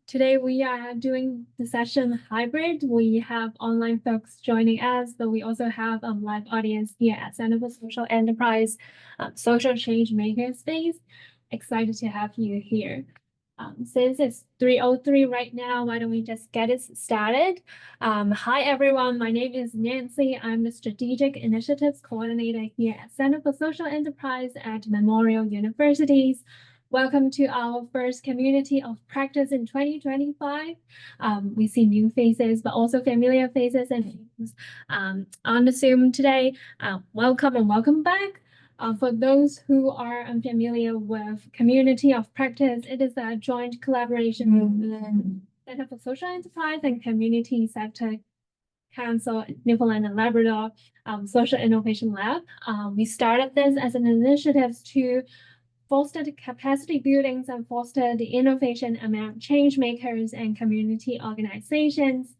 Today we are doing the session hybrid. We have online folks joining us, but we also have a live audience here at Center for Social Enterprise, Social Change Maker Space. Excited to have you here. Since it's 3:03 right now, why don't we just get it started? Hi, everyone. My name is Nancy. I'm the Strategic Initiatives Coordinator here at Center for Social Enterprise at Memorial Universities. Welcome to our first community of practice in 2025. We see new faces, but also familiar faces and names on the Zoom today. Welcome and welcome back. For those who are unfamiliar with community of practice, it is a joint collaboration with the Center for Social Enterprise and Community Sector Council, Newfoundland and Labrador Social Innovation Lab. We started this as an initiative to foster the capacity buildings and foster the innovation among change makers and community organizations.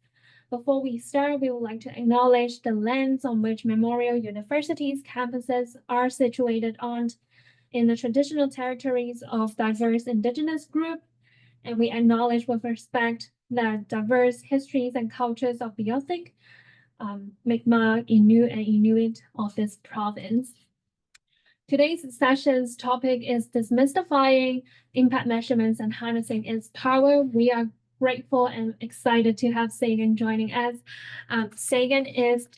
Before we start, we would like to acknowledge the lands on which Memorial University's campuses are situated on in the traditional territories of diverse Indigenous groups, and we acknowledge with respect the diverse histories and cultures of the Yothic, Mi'kmaq, Innu, and Inuit of this province. Today's session's topic is Demystifying Impact Measurements and Harnessing its Power. We are grateful and excited to have Segun joining us. Segun is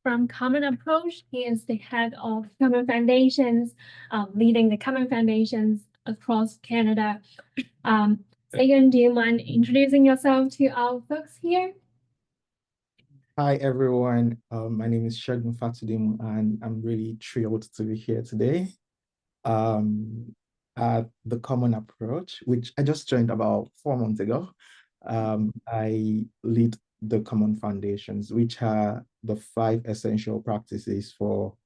from Common Approach. He is the head of Common Foundations, leading the Common Foundations across Canada. Segun, do you mind introducing yourself to our folks here? Hi, everyone. My name is Segun Fatudimu, and I'm really thrilled to be here today at the Common Approach, which I just joined about 4 months ago. I lead the Common Foundations, which are the 5 essential practices for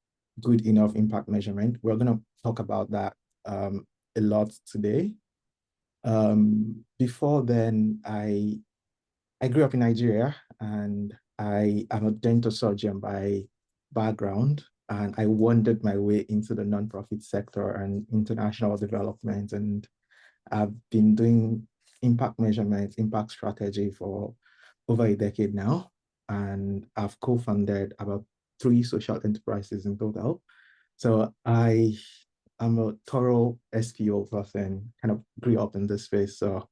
good enough impact measurement. We're going to talk about that a lot today. Before then, I grew up in Nigeria, and I am a dental surgeon by background, and I wandered my way into the nonprofit sector and international development, and I've been doing impact measurement, impact strategy for over a decade now, and I've co-founded about 3 social enterprises in total. So I am a thorough SPO person, kind of grew up in this space, so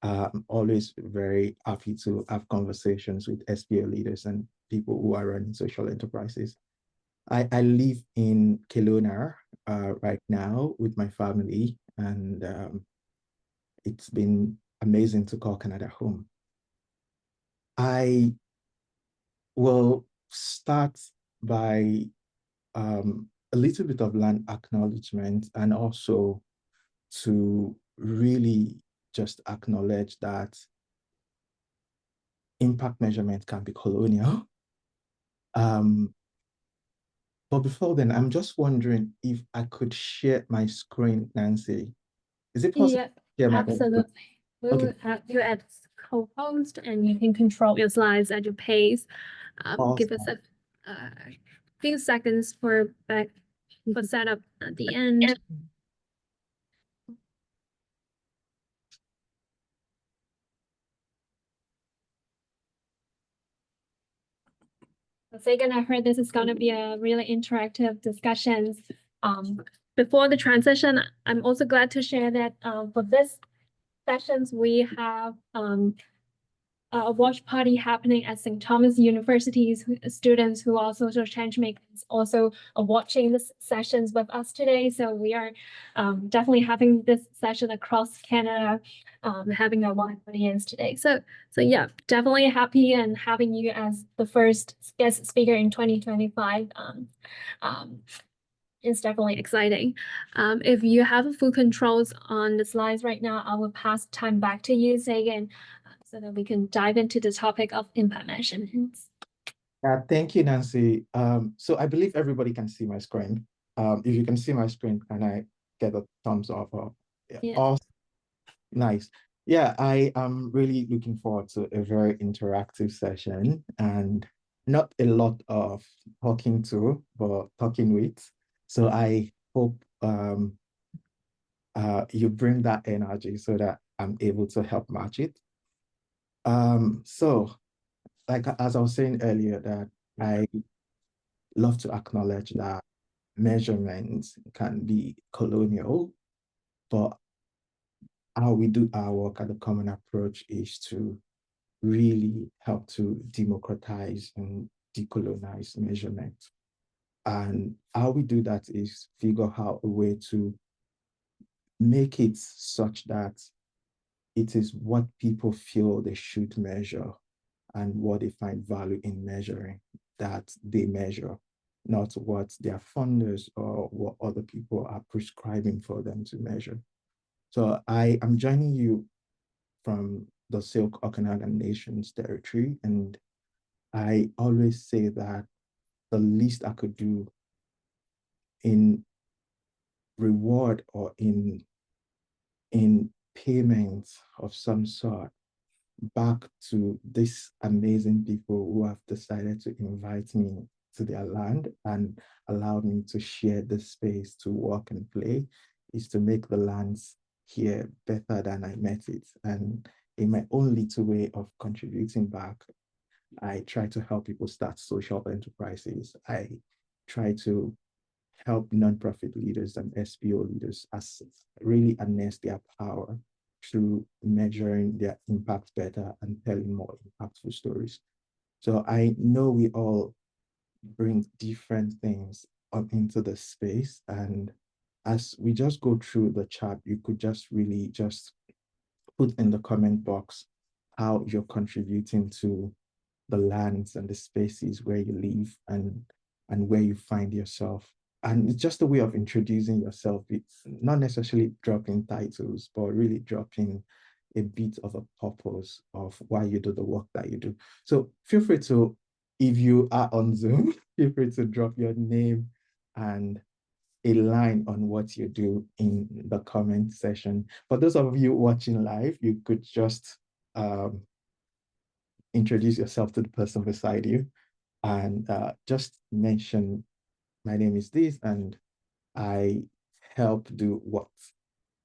I'm always very happy to have conversations with SPO leaders and people who are running social enterprises. I live in Kelowna right now with my family, and it's been amazing to call Canada home. I will start by a little bit of land acknowledgement, and also to really just acknowledge that impact measurement can be colonial. But before then, I'm just wondering if I could share my screen, Nancy. Is it possible? Yeah, absolutely. We will have you as co-host, and you can control your slides at your pace. Awesome. Give us a few seconds for setup at the end. Segun, I heard this is going to be a really interactive discussion. Before the transition, I'm also glad to share that for this sessions, we have a watch party happening at St. Thomas University's students who are social change makers also are watching the sessions with us today. So we are definitely having this session across Canada, having a wide audience today. So yeah, definitely happy and having you as the first guest speaker in 2025. It's definitely exciting. If you have full controls on the slides right now, I will pass time back to you, Segun, so that we can dive into the topic of impact measurements. Thank you, Nancy. So I believe everybody can see my screen. If you can see my screen, can I get a thumbs up? Yeah. Awesome. Nice. Yeah, I am really looking forward to a very interactive session, and not a lot of talking to, but talking with. So I hope you bring that energy so that I'm able to help match it. So like as I was saying earlier, that I love to acknowledge that measurements can be colonial, but how we do our work at the Common Approach is to really help to democratize and decolonize measurement. And how we do that is figure out a way to make it such that it is what people feel they should measure and what they find value in measuring that they measure, not what their funders or what other people are prescribing for them to measure. So I am joining you from the Silk Okanagan Nations territory, and I always say that the least I could do in reward or in payment of some sort back to these amazing people who have decided to invite me to their land and allow me to share the space to work and play is to make the lands here better than I met it. And in my own little way of contributing back, I try to help people start social enterprises. I try to help nonprofit leaders and SPO leaders as really harness their power through measuring their impact better and telling more impactful stories. So I know we all bring different things up into the space. And as we just go through the chat, you could just really just put in the comment box how you're contributing to the lands and the spaces where you live and where you find yourself. And it's just a way of introducing yourself. It's not necessarily dropping titles, but really dropping a bit of a purpose of why you do the work that you do. So feel free to, if you are on Zoom, feel free to drop your name and a line on what you do in the comment section. For those of you watching live, you could just introduce yourself to the person beside you and just mention, my name is this and I help do what.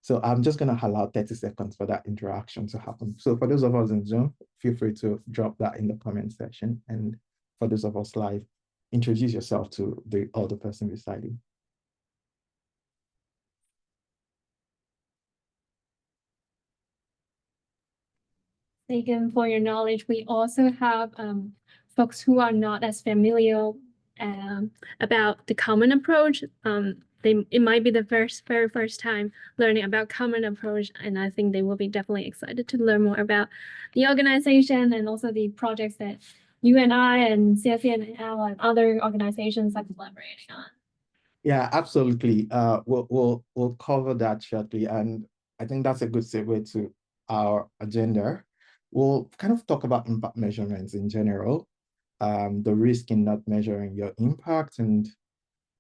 So I'm just going to allow 30 seconds for that interaction to happen. So for those of us in Zoom, feel free to drop that in the comment section. And for those of us live, introduce yourself to the other person beside you. Segun, for your knowledge, we also have folks who are not as familiar about the Common Approach. It might be the very first time learning about Common Approach, and I think they will be definitely excited to learn more about the organization and also the projects that you and I and CSCNL and other organizations are collaborating on. Yeah, absolutely. We'll cover that shortly, and I think that's a good segue to our agenda. We'll kind of talk about impact measurements in general, the risk in not measuring your impact, and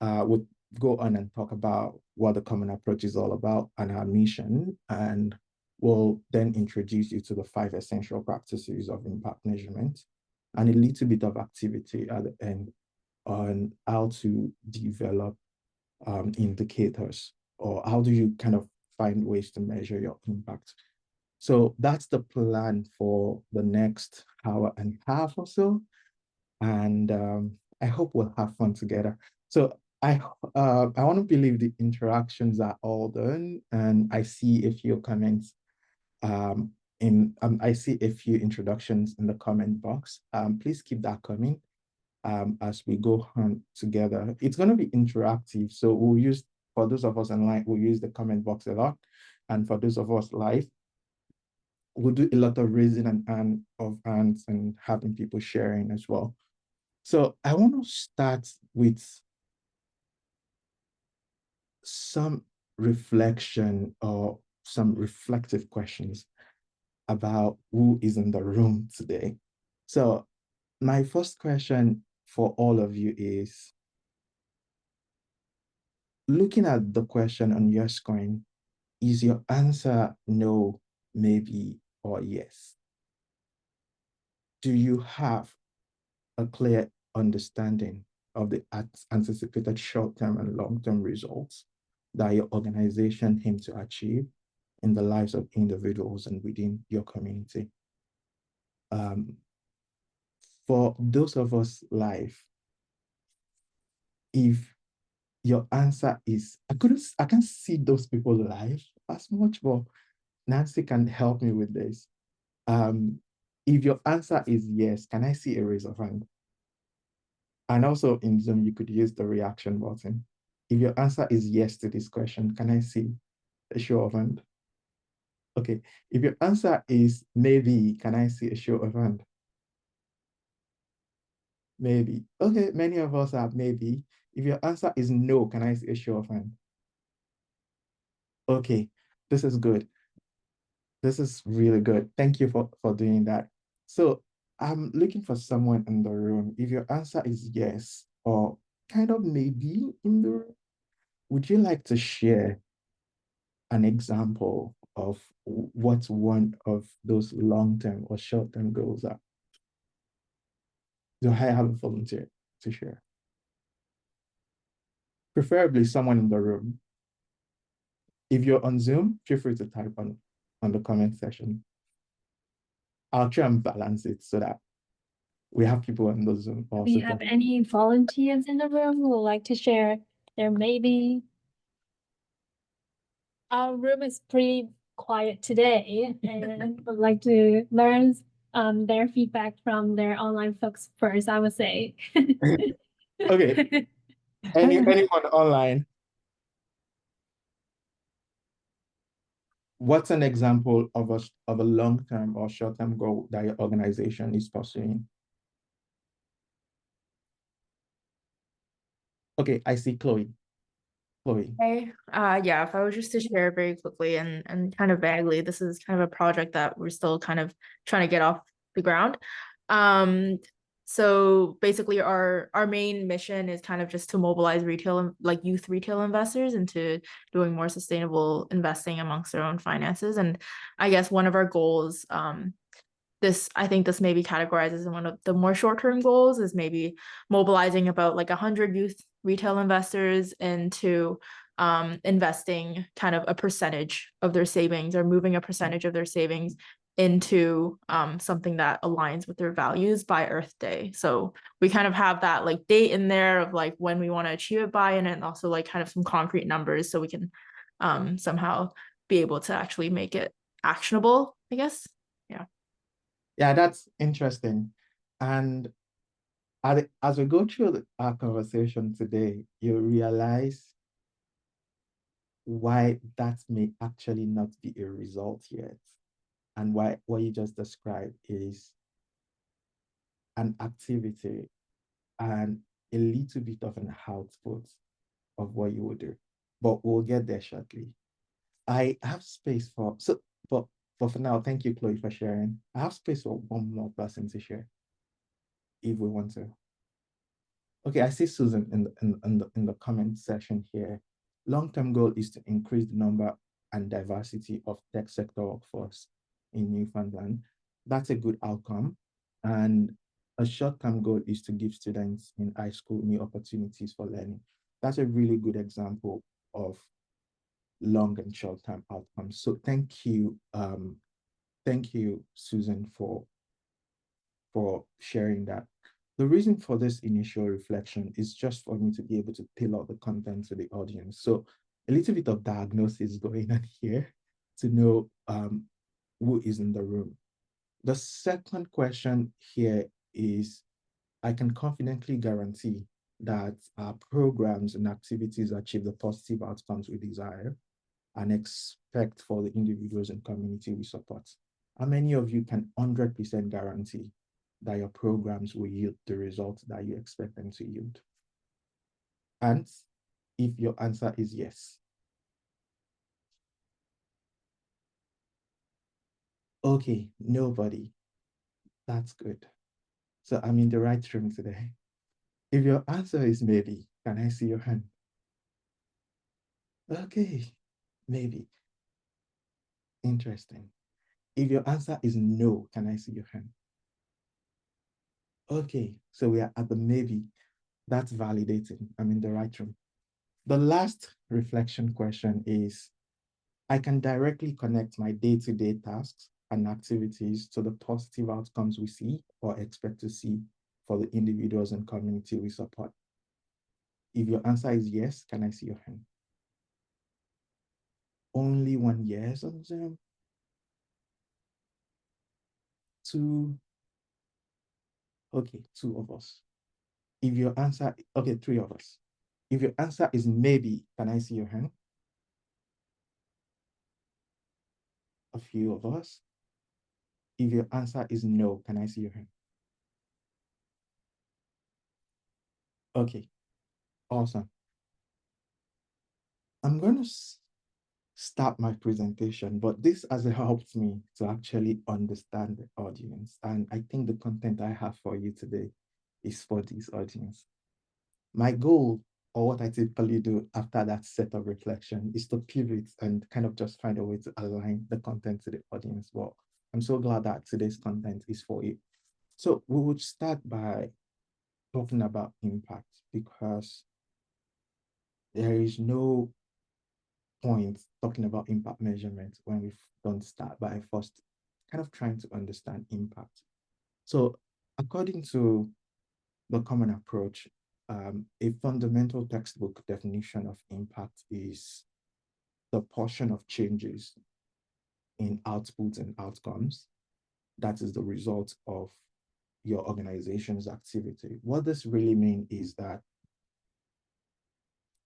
we'll go on and talk about what the Common Approach is all about and our mission, and we'll then introduce you to the 5 essential practices of impact measurement and a little bit of activity at the end on how to develop indicators, or how do you kind of find ways to measure your impact. So that's the plan for the next hour and a half or so. And I hope we'll have fun together. So I want to believe the interactions are all done, and I see a few comments I see a few introductions in the comment box. Please keep that coming as we go on together. It's going to be interactive. So we'll use, for those of us online, we'll use the comment box a lot. And for those of us live, we'll do a lot of raising of hands and having people sharing as well. So I want to start with some reflection or some reflective questions about who is in the room today. So my first question for all of you is, looking at the question on your screen, is your answer no, maybe, or yes? Do you have a clear understanding of the anticipated short-term and long-term results that your organization aims to achieve in the lives of individuals and within your community. For those of us live, if your answer is, I can't see those people live as much, but Nancy can help me with this. If your answer is yes, can I see a raise of hand? And also in Zoom, you could use the reaction button. If your answer is yes to this question, can I see a show of hand? Okay, if your answer is maybe, can I see a show of hand? Maybe. Okay, many of us have maybe. If your answer is no, can I see a show of hand? Okay, this is good. This is really good. Thank you for doing that. So I'm looking for someone in the room. If your answer is yes, or kind of maybe in the room, would you like to share an example of what one of those long-term or short-term goals are? Do I have a volunteer to share? Preferably someone in the room. If you're on Zoom, feel free to type on the comment section. I'll try and balance it so that we have people on the Zoom also. Do you have any volunteers in the room who would like to share their maybe? Our room is pretty quiet today, and would like to learn their feedback from their online folks first, I would say. Okay. Anyone online? What's an example of a long-term or short-term goal that your organization is pursuing? Okay, I see Chloe. Chloe. Okay. Yeah, if I was just to share very quickly and kind of vaguely, this is kind of a project that we're still kind of trying to get off the ground. So basically our main mission is kind of just to mobilize retail, like youth retail investors into doing more sustainable investing amongst their own finances. And I guess one of our goals, I think this maybe categorizes as one of the more short-term goals, is maybe mobilizing about like 100 youth retail investors into investing kind of a percentage of their savings, or moving a percentage of their savings into something that aligns with their values by Earth Day. So we kind of have that like date in there of like when we want to achieve it by, and also like kind of some concrete numbers so we can somehow be able to actually make it actionable, I guess. Yeah. Yeah, that's interesting. And as we go through our conversation today, you realize why that may actually not be a result yet. And why what you just described is an activity and a little bit of an output of what you would do. But we'll get there shortly. I have space for now, thank you, Chloe, for sharing. I have space for one more person to share if we want to. Okay, I see Susan in the comment section here. Long-term goal is to increase the number and diversity of tech sector workforce in Newfoundland. That's a good outcome. And a short-term goal is to give students in high school new opportunities for learning. That's a really good example of long and short-term outcomes. So thank you, Susan, for sharing that. The reason for this initial reflection is just for me to be able to tailor the content to the audience. So a little bit of diagnosis going on here to know who is in the room. The second question here is, I can confidently guarantee that our programs and activities achieve the positive outcomes we desire and expect for the individuals and community we support. How many of you can 100% guarantee that your programs will yield the results that you expect them to yield? And if your answer is yes. Okay, nobody. That's good. So I'm in the right room today. If your answer is maybe, can I see your hand? Okay, maybe. Interesting. If your answer is no, can I see your hand? Okay, so we are at the maybe. That's validating. I'm in the right room. The last reflection question is, I can directly connect my day-to-day tasks and activities to the positive outcomes we see or expect to see for the individuals and community we support. If your answer is yes, can I see your hand? Only one yes on Zoom. Two. Okay, two of us. If your answer, okay, three of us. If your answer is maybe, can I see your hand? A few of us. If your answer is no, can I see your hand? Okay, awesome. I'm going to start my presentation, but this has helped me to actually understand the audience. And I think the content I have for you today is for this audience. My goal, or what I typically do after that set of reflection, is to pivot and kind of just find a way to align the content to the audience. Well, I'm so glad that today's content is for you. So we would start by talking about impact, because there is no point talking about impact measurement when we don't start by first kind of trying to understand impact. So according to the common approach, a fundamental textbook definition of impact is the portion of changes in outputs and outcomes that is the result of your organization's activity. What this really means is that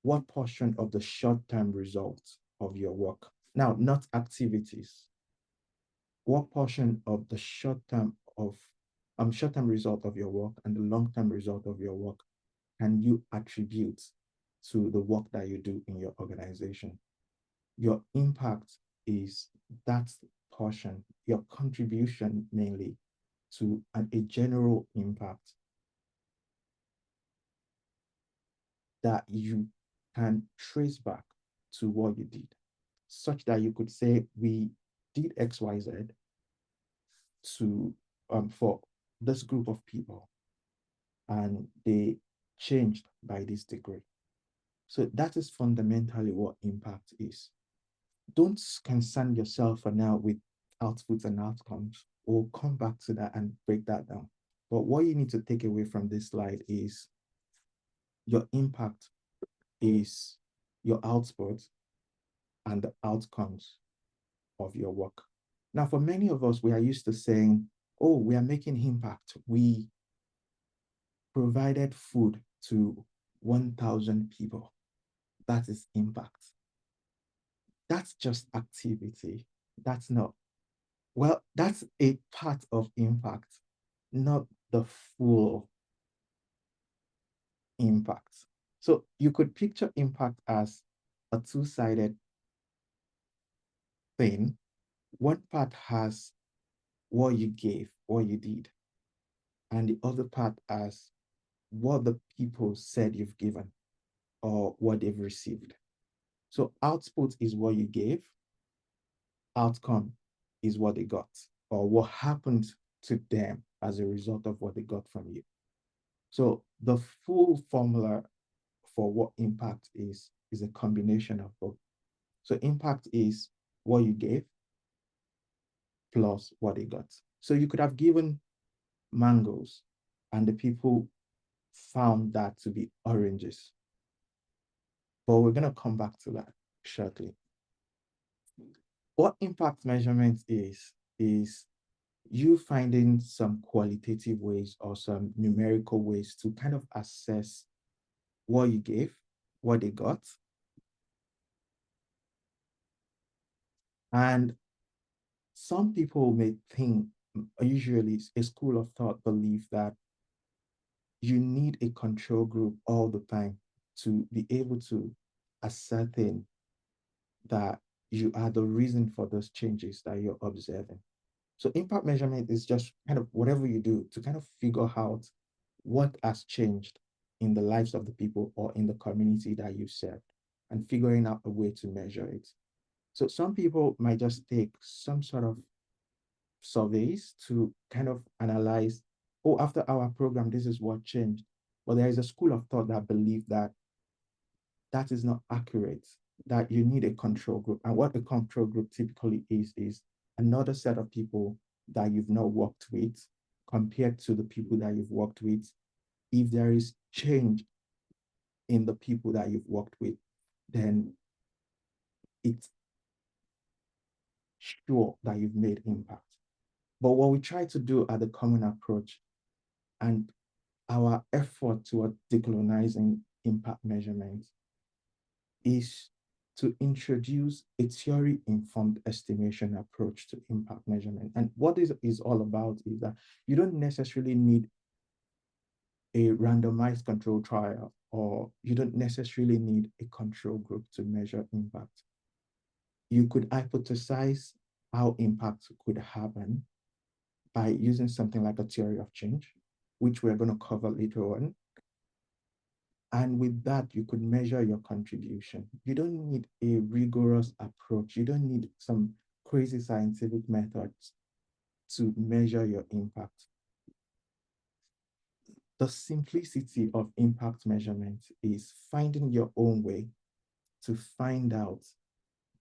what portion of the short-term results of your work, now not activities, what portion of the short-term result of your work and the long-term result of your work can you attribute to the work that you do in your organization? Your impact is that portion, your contribution mainly to a general impact that you can trace back to what you did, such that you could say, we did XYZ to for this group of people, and they changed by this degree. So that is fundamentally what impact is. Don't concern yourself for now with outputs and outcomes. We'll come back to that and break that down. But what you need to take away from this slide is your impact is your output and the outcomes of your work. Now, for many of us, we are used to saying, oh, we are making impact. We provided food to 1,000 people. That is impact. That's just activity. That's not, well, that's a part of impact, not the full impact. So you could picture impact as a two-sided thing. One part has what you gave, what you did, and the other part as what the people said you've given or what they've received. So output is what you gave, outcome is what they got, or what happened to them as a result of what they got from you. So the full formula for what impact is a combination of both. So impact is what you gave plus what they got. So you could have given mangoes and the people found that to be oranges. But we're going to come back to that shortly. What impact measurement is you finding some qualitative ways or some numerical ways to kind of assess what you gave, what they got. And some people may think, usually a school of thought believe that you need a control group all the time to be able to ascertain that you are the reason for those changes that you're observing. So impact measurement is just kind of whatever you do to kind of figure out what has changed in the lives of the people or in the community that you serve, and figuring out a way to measure it. So some people might just take some sort of surveys to kind of analyze, oh, after our program, this is what changed. But there is a school of thought that believe that that is not accurate. that you need a control group. And what a control group typically is another set of people that you've not worked with compared to the people that you've worked with. If there is change in the people that you've worked with, then it's sure that you've made impact. But what we try to do at the Common Approach and our effort toward decolonizing impact measurement is to introduce a theory-informed estimation approach to impact measurement. And what this is all about is that you don't necessarily need a randomized control trial, or you don't necessarily need a control group to measure impact. You could hypothesize how impact could happen by using something like a theory of change, which we're going to cover later on. And with that, you could measure your contribution. You don't need a rigorous approach. You don't need some crazy scientific methods to measure your impact. The simplicity of impact measurement is finding your own way to find out,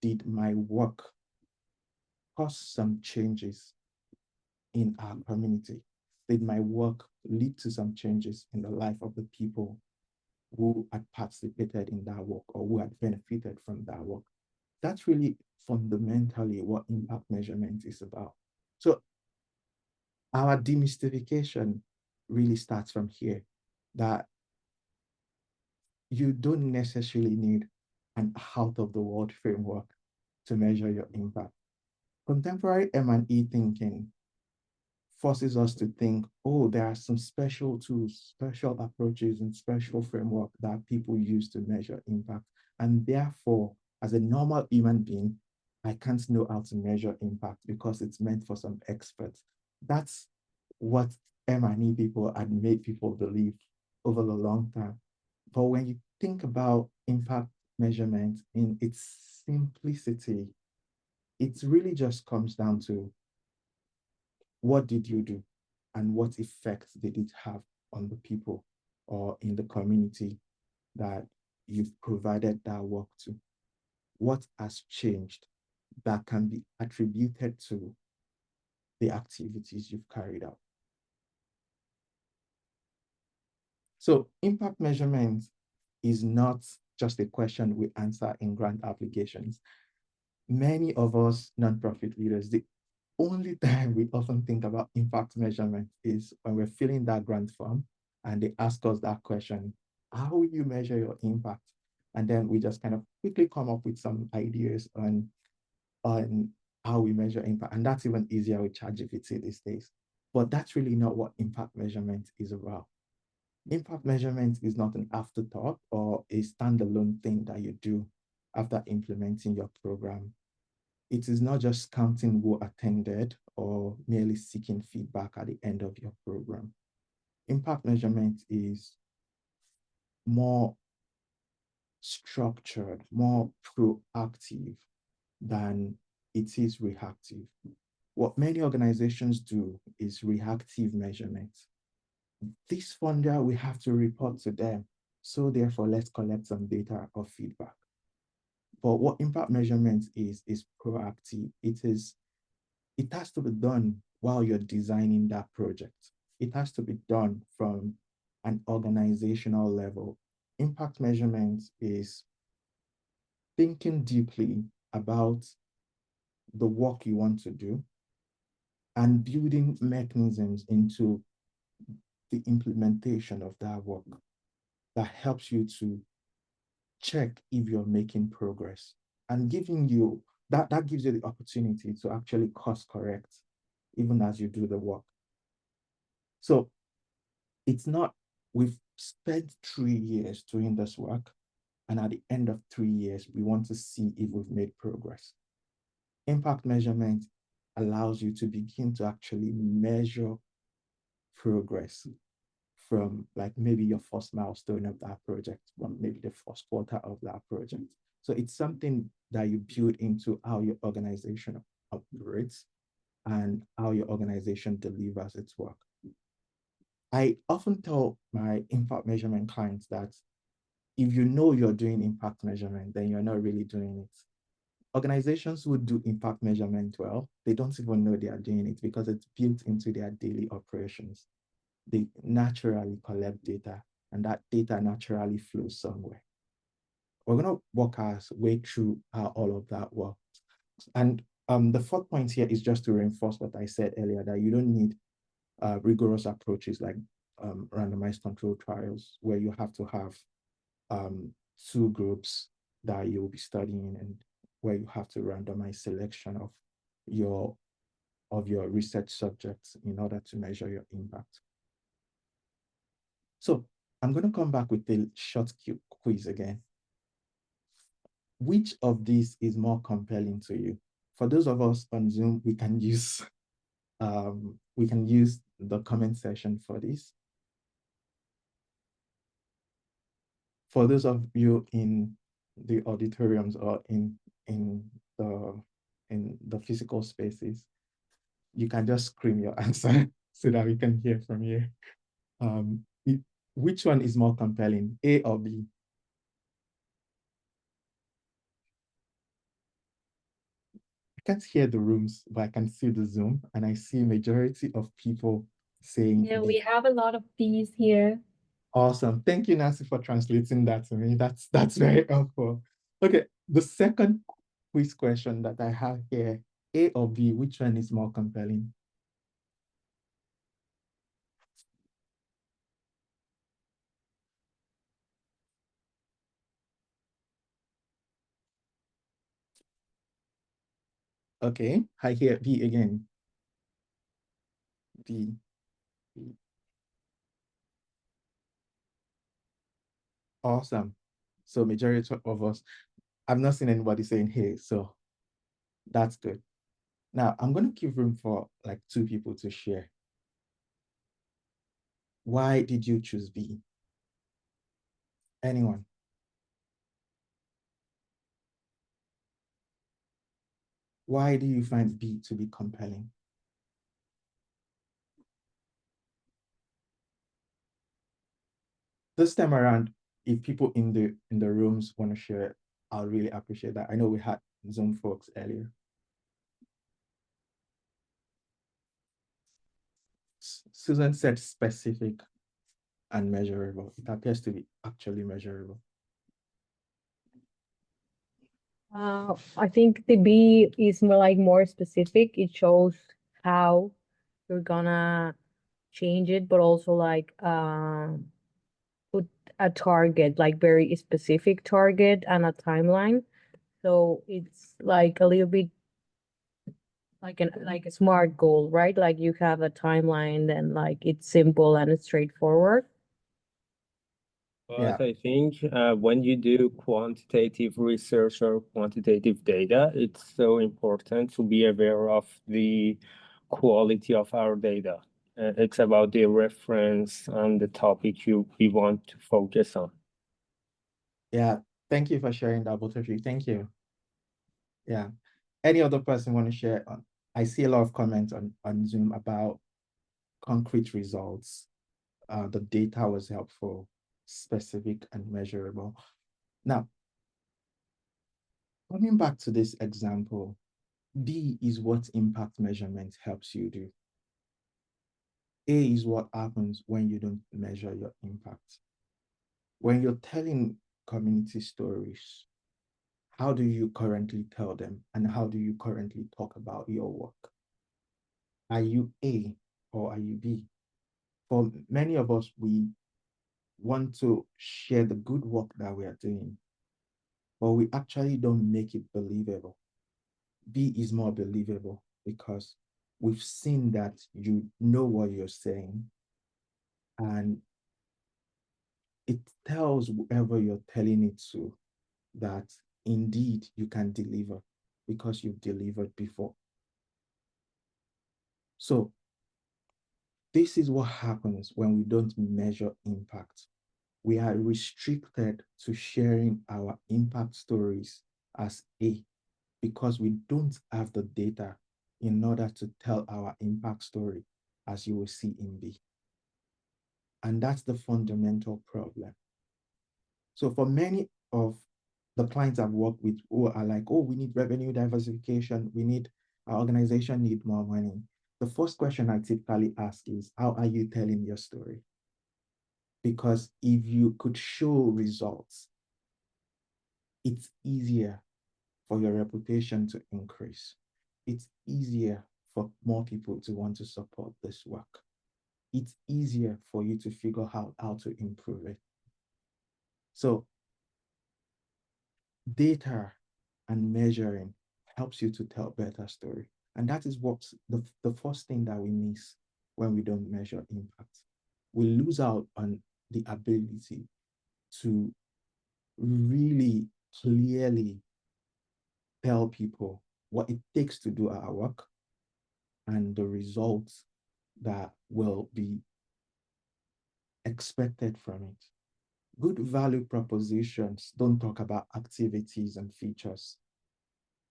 did my work cause some changes in our community? Did my work lead to some changes in the life of the people who had participated in that work or who had benefited from that work? That's really fundamentally what impact measurement is about. So our demystification really starts from here, that you don't necessarily need an out-of-the-world framework to measure your impact. Contemporary M&E thinking forces us to think, oh, there are some special tools, special approaches, and special framework that people use to measure impact. And therefore, as a normal human being, I can't know how to measure impact because it's meant for some experts. That's what M&E people had made people believe over the long term. But when you think about impact measurement in its simplicity, it really just comes down to, what did you do and what effect did it have on the people or in the community that you've provided that work to? What has changed that can be attributed to the activities you've carried out? So impact measurement is not just a question we answer in grant applications. Many of us nonprofit leaders, the only time we often think about impact measurement is when we're filling that grant form and they ask us that question, how will you measure your impact? And then we just kind of quickly come up with some ideas on how we measure impact. And that's even easier with ChatGPT these days. But that's really not what impact measurement is about. Impact measurement is not an afterthought or a standalone thing that you do after implementing your program. It is not just counting who attended or merely seeking feedback at the end of your program. Impact measurement is more structured, more proactive than it is reactive. What many organizations do is reactive measurement. This funder, we have to report to them. So therefore, let's collect some data or feedback. But what impact measurement is proactive. It has to be done while you're designing that project. It has to be done from an organizational level. Impact measurement is thinking deeply about the work you want to do and building mechanisms into the implementation of that work that helps you to check if you're making progress, and giving you that gives you the opportunity to actually course correct even as you do the work. So it's not, we've spent 3 years doing this work, and at the end of 3 years, we want to see if we've made progress. Impact measurement allows you to begin to actually measure progress from like maybe your first milestone of that project, from maybe the first quarter of that project. So it's something that you build into how your organization operates and how your organization delivers its work. I often tell my impact measurement clients that if you know you're doing impact measurement, then you're not really doing it. Organizations who do impact measurement well, they don't even know they are doing it because it's built into their daily operations. They naturally collect data, and that data naturally flows somewhere. We're going to walk our way through how all of that works. And the fourth point here is just to reinforce what I said earlier, that you don't need rigorous approaches like randomized controlled trials, where you have to have two groups that you'll be studying, and where you have to randomize selection of your research subjects in order to measure your impact. So I'm going to come back with a short quiz again. Which of these is more compelling to you? For those of us on Zoom, we can use the comment section for this. For those of you in the auditoriums or in the physical spaces, you can just scream your answer so that we can hear from you. Which one is more compelling, A or B? I can't hear the rooms, but I can see the Zoom, and I see majority of people saying Yeah, B. we have a lot of Bs here. Awesome. Thank you, Nancy, for translating that to me. That's very helpful. Okay, the second quiz question that I have here, A or B, which one is more compelling? Okay, I hear B again. B. B. Awesome. So majority of us, I've not seen anybody saying hey, so that's good. Now I'm going to give room for like two people to share. Why did you choose B? Anyone? Why do you find B to be compelling? This time around, if people in the rooms want to share, I'll really appreciate that. I know we had Zoom folks earlier. Susan said specific and measurable. It appears to be actually measurable. I think the B is more specific. It shows how you're gonna change it, but also put a target, like very specific target and a timeline. So it's like a little bit like a smart goal, right? Like you have a timeline, then like it's simple and it's straightforward. Yeah. But I think when you do quantitative research or quantitative data, it's so important to be aware of the quality of our data. It's about the reference and the topic we want to focus on. Yeah, thank you for sharing that, both of you. Thank you. Yeah. Any other person want to share? I see a lot of comments on Zoom about concrete results. The data was helpful, specific and measurable. Now, coming back to this example, B is what impact measurement helps you do. A is what happens when you don't measure your impact. When you're telling community stories, how do you currently tell them, and how do you currently talk about your work? Are you A or are you B? For many of us, we want to share the good work that we are doing, but we actually don't make it believable. B is more believable because we've seen that you know what you're saying, and it tells whoever you're telling it to that indeed you can deliver because you've delivered before. So this is what happens when we don't measure impact. We are restricted to sharing our impact stories as A because we don't have the data in order to tell our impact story, as you will see in B. And that's the fundamental problem. So for many of the clients I've worked with who are like, oh, we need revenue diversification, our organization need more money. The first question I typically ask is, how are you telling your story? Because if you could show results, it's easier for your reputation to increase. It's easier for more people to want to support this work. It's easier for you to figure out how to improve it. So data and measuring helps you to tell better story. And that is what's the first thing that we miss when we don't measure impact. We lose out on the ability to really clearly tell people what it takes to do our work and the results that will be expected from it. Good value propositions don't talk about activities and features.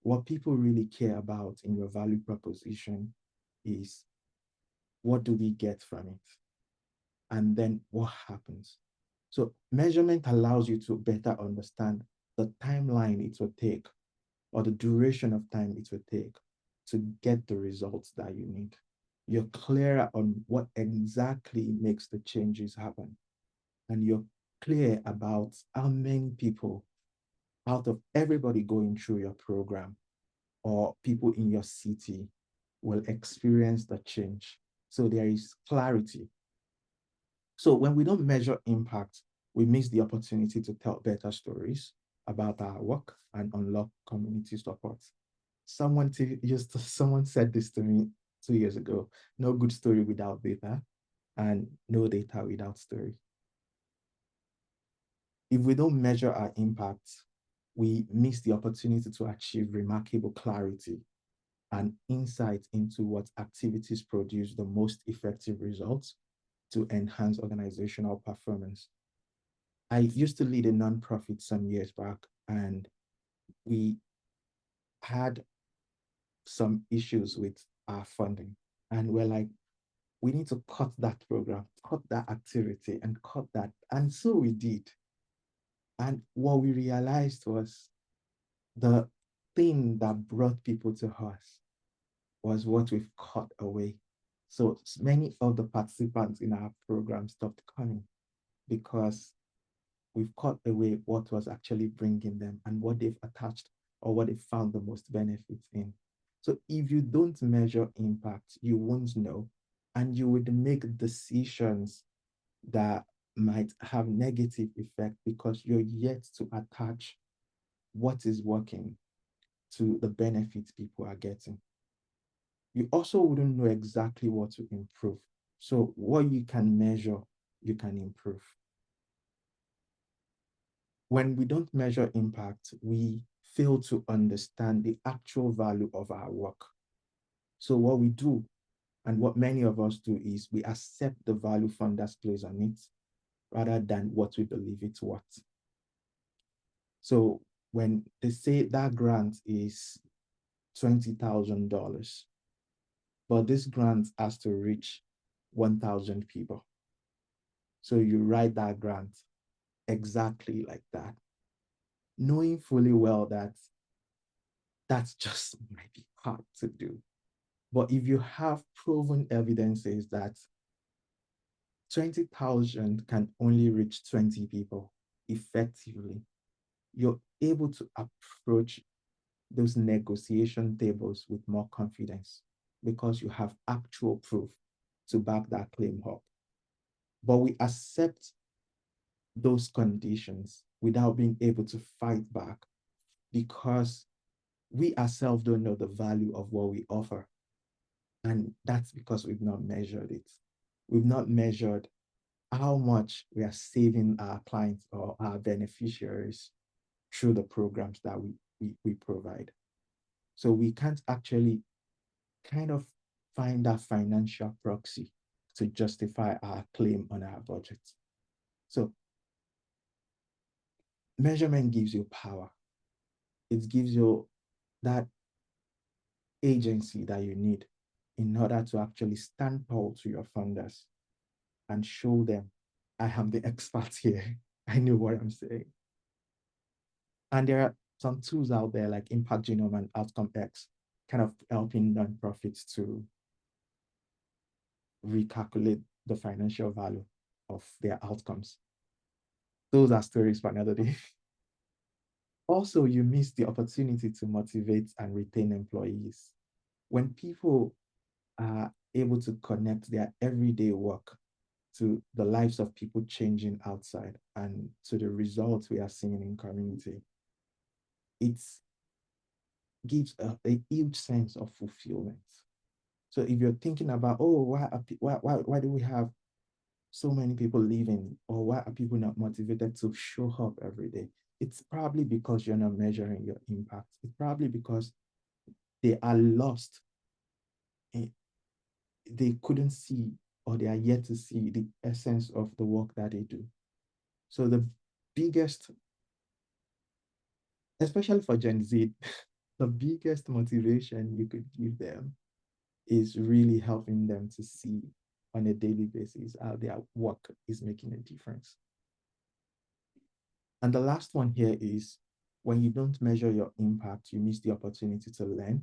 What people really care about in your value proposition is, what do we get from it? And then what happens? So measurement allows you to better understand the timeline it will take, or the duration of time it will take to get the results that you need. You're clearer on what exactly makes the changes happen. And you're clear about how many people out of everybody going through your program or people in your city will experience the change. So there is clarity. So when we don't measure impact, we miss the opportunity to tell better stories about our work and unlock community support. Someone said this to me 2 years ago: no good story without data, and no data without story. If we don't measure our impact, we miss the opportunity to achieve remarkable clarity and insight into what activities produce the most effective results to enhance organizational performance. I used to lead a nonprofit some years back, and we had some issues with our funding. And we're like, we need to cut that program, cut that activity, and cut that. And so we did. And what we realized was the thing that brought people to us was what we've cut away. So many of the participants in our program stopped coming because we've cut away what was actually bringing them and what they've attached or what they found the most benefits in. So if you don't measure impact, you won't know, and you would make decisions that might have negative effect because you're yet to attach what is working to the benefits people are getting. You also wouldn't know exactly what to improve. So what you can measure, you can improve. When we don't measure impact, we fail to understand the actual value of our work. So what we do, and what many of us do, is we accept the value funders place on it rather than what we believe it's worth. So when they say that grant is $20,000, but this grant has to reach 1,000 people. So you write that grant exactly like that, knowing fully well that that's just might be hard to do. But if you have proven evidences that 20,000 can only reach 20 people effectively, you're able to approach those negotiation tables with more confidence because you have actual proof to back that claim up. But we accept those conditions without being able to fight back because we ourselves don't know the value of what we offer. And that's because we've not measured it. We've not measured how much we are saving our clients or our beneficiaries through the programs that we provide. So we can't actually kind of find that financial proxy to justify our claim on our budget. So measurement gives you power. It gives you that agency that you need in order to actually stand tall to your funders and show them, I am the expert here. I know what I'm saying. And there are some tools out there like Impact Genome and Outcome X, kind of helping nonprofits to recalculate the financial value of their outcomes. Those are stories for another day. Also, you miss the opportunity to motivate and retain employees. When people are able to connect their everyday work to the lives of people changing outside and to the results we are seeing in community, it gives a huge sense of fulfillment. So if you're thinking about, oh, why do we have so many people leaving, or why are people not motivated to show up every day? It's probably because you're not measuring your impact. It's probably because they are lost. They couldn't see, or they are yet to see the essence of the work that they do. So the biggest, especially for Gen Z, the biggest motivation you could give them is really helping them to see on a daily basis how their work is making a difference. And the last one here is, when you don't measure your impact, you miss the opportunity to learn,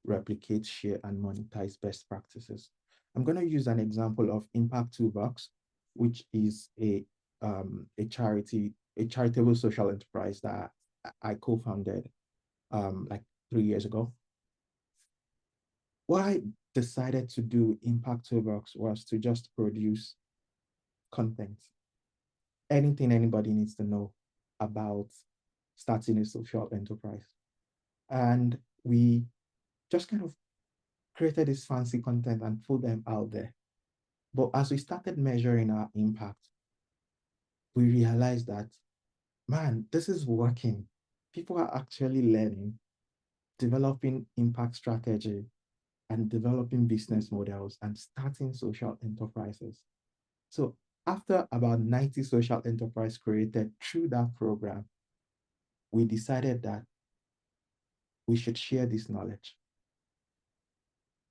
replicate, share, and monetize best practices. I'm going to use an example of Impact Toolbox, which is a charitable social enterprise that I co-founded like 3 years ago. What I decided to do Impact Toolbox was to just produce content. Anything anybody needs to know about starting a social enterprise. And we just kind of created this fancy content and put them out there. But as we started measuring our impact, we realized that, man, this is working. People are actually learning, developing impact strategy, and developing business models and starting social enterprises. So after about 90 social enterprises created through that program, we decided that we should share this knowledge.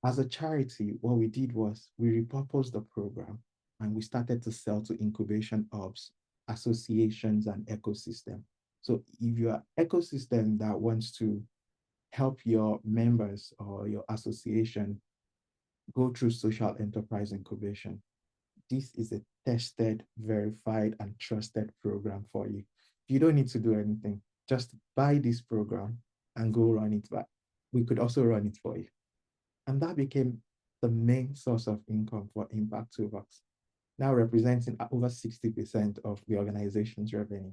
As a charity, what we did was we repurposed the program and we started to sell to incubation hubs, associations, and ecosystem. So if you're an ecosystem that wants to help your members or your association go through social enterprise incubation, this is a tested, verified, and trusted program for you. You don't need to do anything. Just buy this program and go run it back. We could also run it for you. And that became the main source of income for Impact Toolbox, now representing over 60% of the organization's revenue.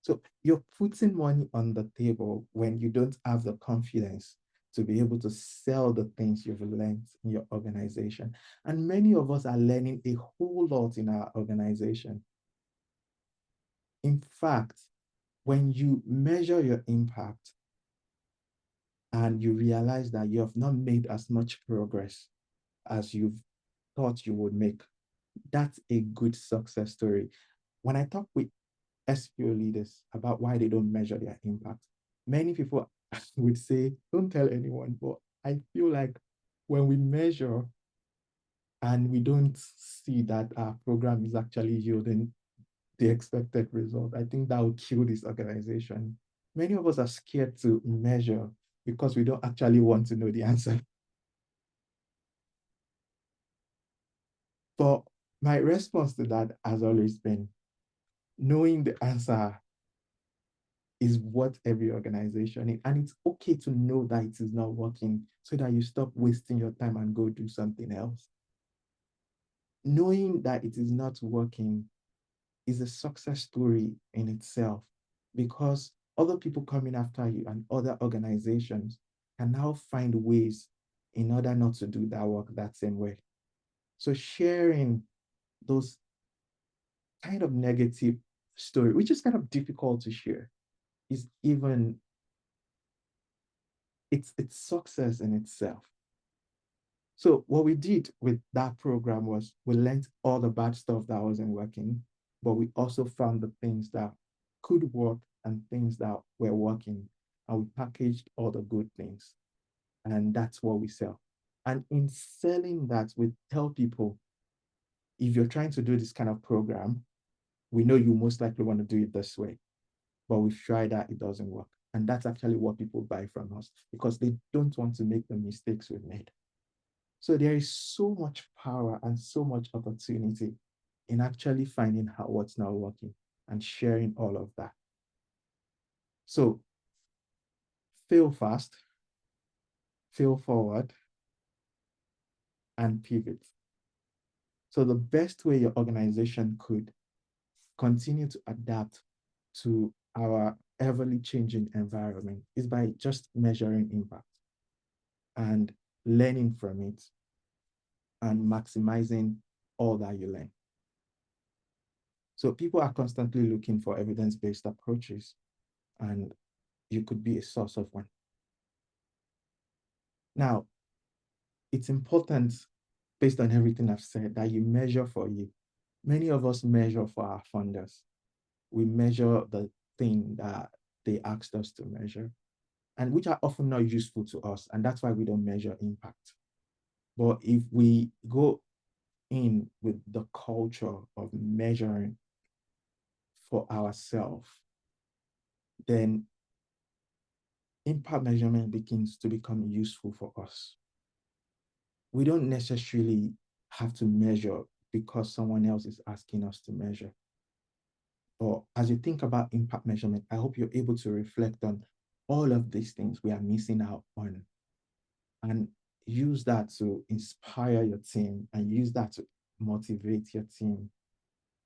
So you're putting money on the table when you don't have the confidence to be able to sell the things you've learned in your organization. And many of us are learning a whole lot in our organization. In fact, when you measure your impact and you realize that you have not made as much progress as you've thought you would make, that's a good success story. When I talk with SPO leaders about why they don't measure their impact, many people would say, don't tell anyone. But I feel like when we measure and we don't see that our program is actually yielding the expected result, I think that will kill this organization. Many of us are scared to measure because we don't actually want to know the answer. But my response to that has always been, knowing the answer is what every organization is. And it's okay to know that it is not working so that you stop wasting your time and go do something else. Knowing that it is not working is a success story in itself, because other people coming after you and other organizations can now find ways in order not to do that work that same way. So sharing those kind of negative story, which is kind of difficult to share, is even, it's success in itself. So what we did with that program was we learned all the bad stuff that wasn't working, but we also found the things that could work and things that were working, and we packaged all the good things, and that's what we sell. And in selling that, we tell people, if you're trying to do this kind of program, we know you most likely want to do it this way. but we've tried that, it doesn't work. And that's actually what people buy from us because they don't want to make the mistakes we've made. So there is so much power and so much opportunity in actually finding out what's not working and sharing all of that. So fail fast, fail forward, and pivot. So the best way your organization could continue to adapt to our everly changing environment is by just measuring impact and learning from it and maximizing all that you learn. So people are constantly looking for evidence-based approaches, and you could be a source of one. Now, it's important, based on everything I've said, that you measure for you. Many of us measure for our funders. We measure the thing that they asked us to measure, and which are often not useful to us, and that's why we don't measure impact. But if we go in with the culture of measuring for ourselves, then impact measurement begins to become useful for us. We don't necessarily have to measure because someone else is asking us to measure. But as you think about impact measurement, I hope you're able to reflect on all of these things we are missing out on and use that to inspire your team and use that to motivate your team,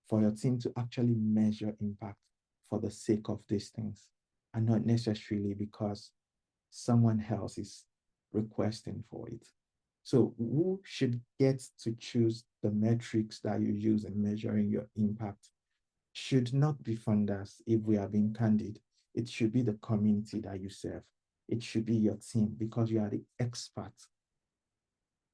for your team to actually measure impact for the sake of these things and not necessarily because someone else is requesting for it. So who should get to choose the metrics that you use in measuring your impact should not be funders, if we are being candid. It should be the community that you serve. It should be your team because you are the expert.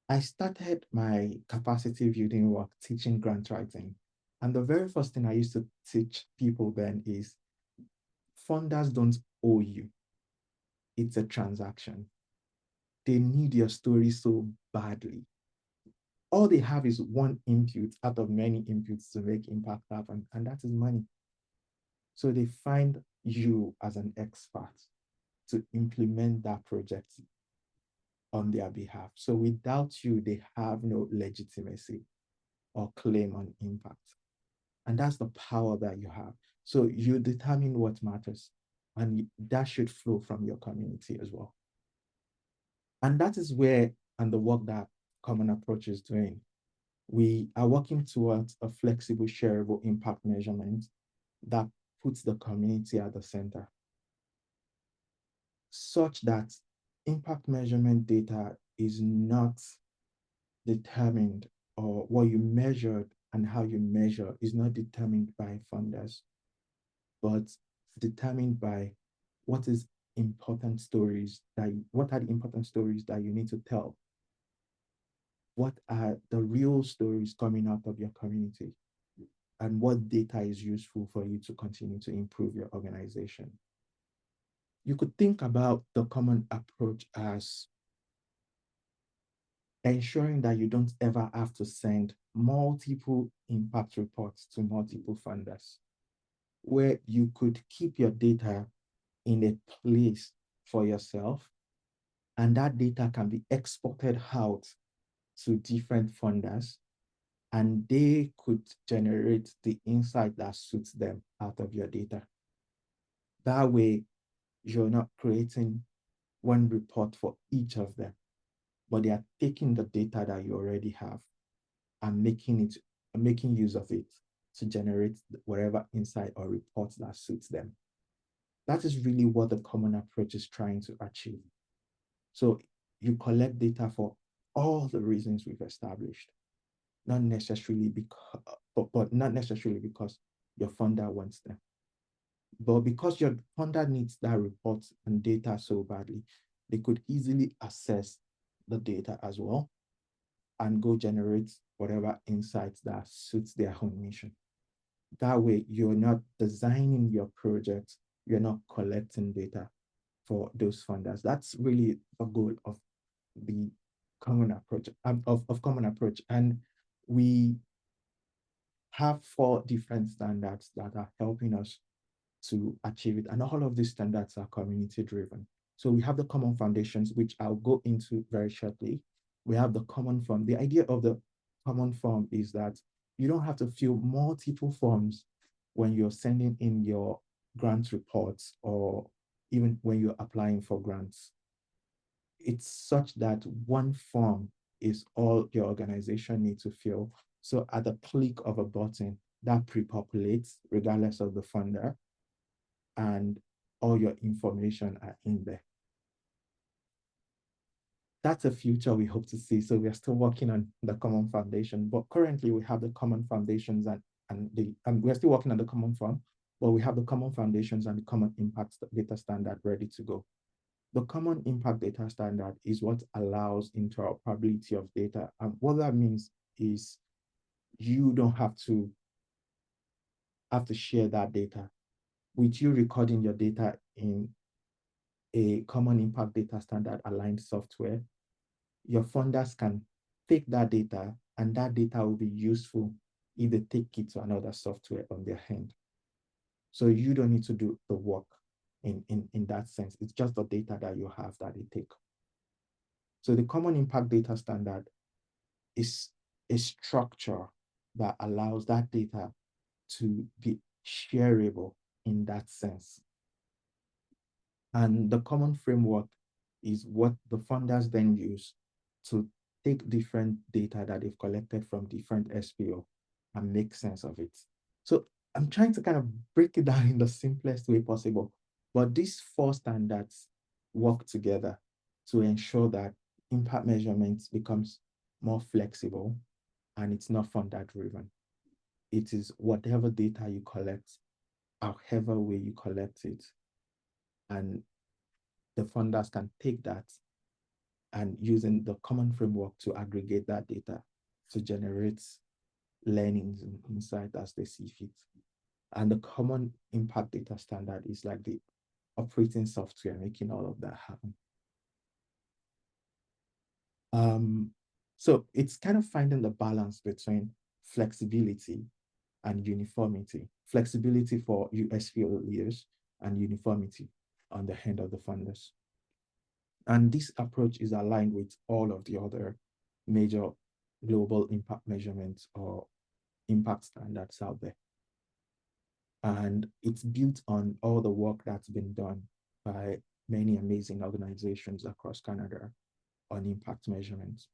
I started my capacity building work teaching grant writing. And the very first thing I used to teach people then is funders don't owe you. It's a transaction. They need your story so badly. All they have is one input out of many inputs to make impact happen, and that is money. So they find you as an expert to implement that project on their behalf. So without you, they have no legitimacy or claim on impact. And that's the power that you have. So you determine what matters, and that should flow from your community as well. And that is where, and the work that Common Approach is doing, we are working towards a flexible, shareable impact measurement that puts the community at the center, such that impact measurement data is not determined, or what you measured and how you measure is not determined by funders, but determined by what are the important stories that you need to tell. What are the real stories coming out of your community? And what data is useful for you to continue to improve your organization? You could think about the Common Approach as ensuring that you don't ever have to send multiple impact reports to multiple funders, where you could keep your data in a place for yourself, and that data can be exported out to different funders, and they could generate the insight that suits them out of your data. That way, you're not creating one report for each of them, but they are taking the data that you already have and making use of it to generate whatever insight or reports that suits them. That is really what the Common Approach is trying to achieve. So you collect data for all the reasons we've established, not necessarily because, but not necessarily because your funder wants them, but because your funder needs that report and data so badly, they could easily access the data as well and go generate whatever insights that suits their own mission. That way, you're not designing your project, you're not collecting data for those funders. That's really the goal of the Common Approach, of Common Approach. And we have 4 different standards that are helping us to achieve it. And all of these standards are community driven. So we have the common foundations, which I'll go into very shortly. We have the common form. The idea of the common form is that you don't have to fill multiple forms when you're sending in your grant reports or even when you're applying for grants. It's such that one form is all your organization needs to fill. So at the click of a button, that pre-populates regardless of the funder, and all your information are in there. That's a future we hope to see. So we're still working on the common foundation, but currently we have the common foundations and we're still working on the common form, but we have the common foundations and the common impact data standard ready to go. The common impact data standard is what allows interoperability of data. And what that means is you don't have to share that data. With you recording your data in a common impact data standard aligned software, your funders can take that data and that data will be useful if they take it to another software on their hand. So you don't need to do the work in that sense. It's just the data that you have that they take. So the common impact data standard is a structure that allows that data to be shareable in that sense. And the common framework is what the funders then use to take different data that they've collected from different SPO and make sense of it. So I'm trying to kind of break it down in the simplest way possible, but these 4 standards work together to ensure that impact measurements becomes more flexible and it's not funder driven. It is whatever data you collect, however way you collect it, and the funders can take that and using the common framework to aggregate that data to generate learnings and insight as they see fit. And the common impact data standard is like the operating software making all of that happen. So it's kind of finding the balance between flexibility and uniformity. Flexibility for USPO leaders and uniformity on the hand of the funders. And this approach is aligned with all of the other major global impact measurements or impact standards out there. And it's built on all the work that's been done by many amazing organizations across Canada on impact measurements.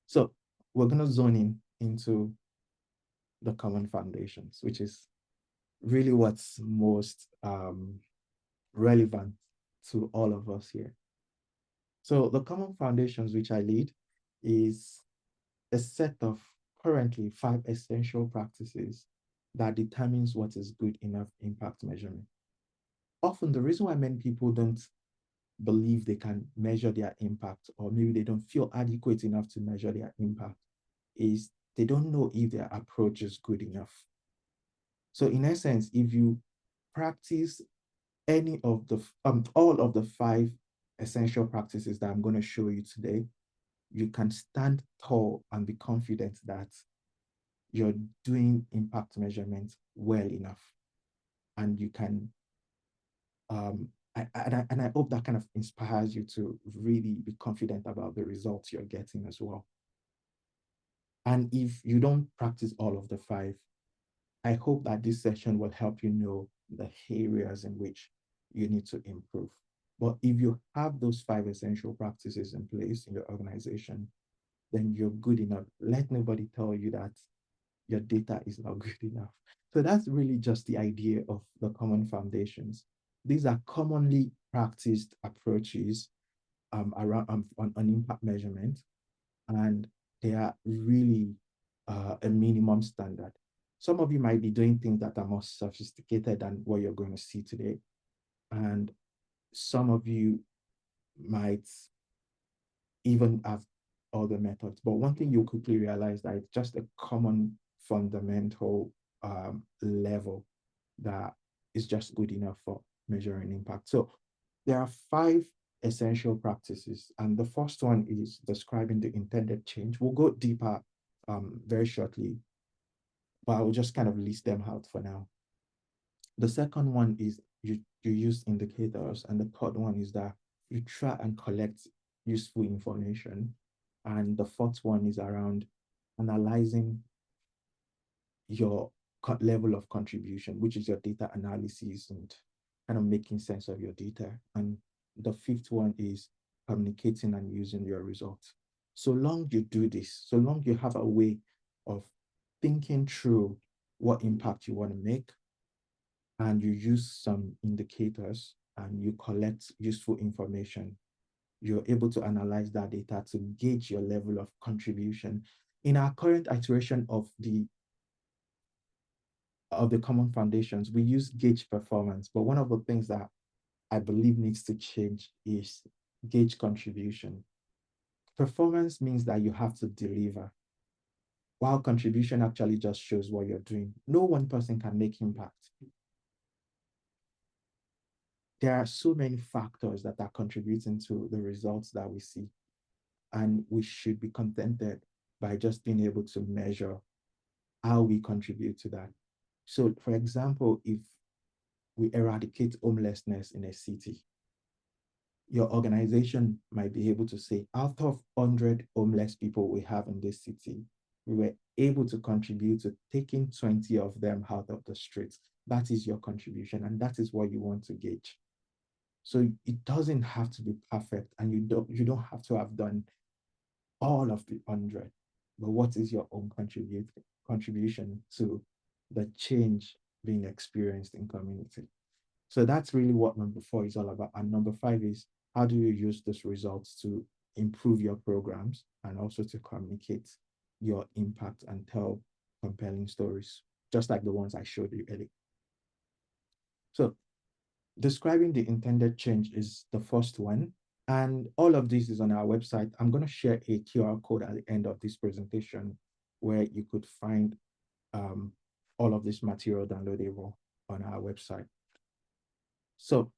So we're going to zone in into the common foundations, which is really what's most relevant to all of us here. So the common foundations which I lead is a set of currently 5 essential practices that determines what is good enough impact measurement. Often the reason why many people don't believe they can measure their impact, or maybe they don't feel adequate enough to measure their impact, is they don't know if their approach is good enough. So in essence, if you practice any of the all of the 5 essential practices that I'm going to show you today, you can stand tall and be confident that you're doing impact measurements well enough. And you can, and I hope that kind of inspires you to really be confident about the results you're getting as well. And if you don't practice all of the 5, I hope that this session will help you know the areas in which you need to improve. But if you have those 5 essential practices in place in your organization, then you're good enough. Let nobody tell you that your data is not good enough. So that's really just the idea of the common foundations. These are commonly practiced approaches around on impact measurement, and they are really a minimum standard. Some of you might be doing things that are more sophisticated than what you're going to see today. And some of you might even have other methods. But one thing you'll quickly realize that it's just a common fundamental level that is just good enough for measuring impact. So there are 5 essential practices. And the first one is describing the intended change. We'll go deeper very shortly, but I will just kind of list them out for now. The second one is you use indicators. And the third one is that you try and collect useful information. And the fourth one is around analyzing your level of contribution, which is your data analysis and kind of making sense of your data. And the fifth one is communicating and using your results. So long you do this, so long you have a way of thinking through what impact you want to make, and you use some indicators and you collect useful information, you're able to analyze that data to gauge your level of contribution. In our current iteration of the common foundations, we use gauge performance, but one of the things that I believe needs to change is gauge contribution. Performance means that you have to deliver, while contribution actually just shows what you're doing. No one person can make impact. There are so many factors that are contributing to the results that we see, and we should be contented by just being able to measure how we contribute to that. So, for example, if we eradicate homelessness in a city, your organization might be able to say, out of 100 homeless people we have in this city, we were able to contribute to taking 20 of them out of the streets. That is your contribution, and that is what you want to gauge. So it doesn't have to be perfect, and you don't have to have done all of the 100, but what is your own contribution to the change being experienced in community? So that's really what number 4 is all about. And number 5 is, how do you use these results to improve your programs and also to communicate your impact and tell compelling stories, just like the ones I showed you earlier. So describing the intended change is the first one. And all of this is on our website. I'm going to share a QR code at the end of this presentation where you could find all of this material downloadable on our website. So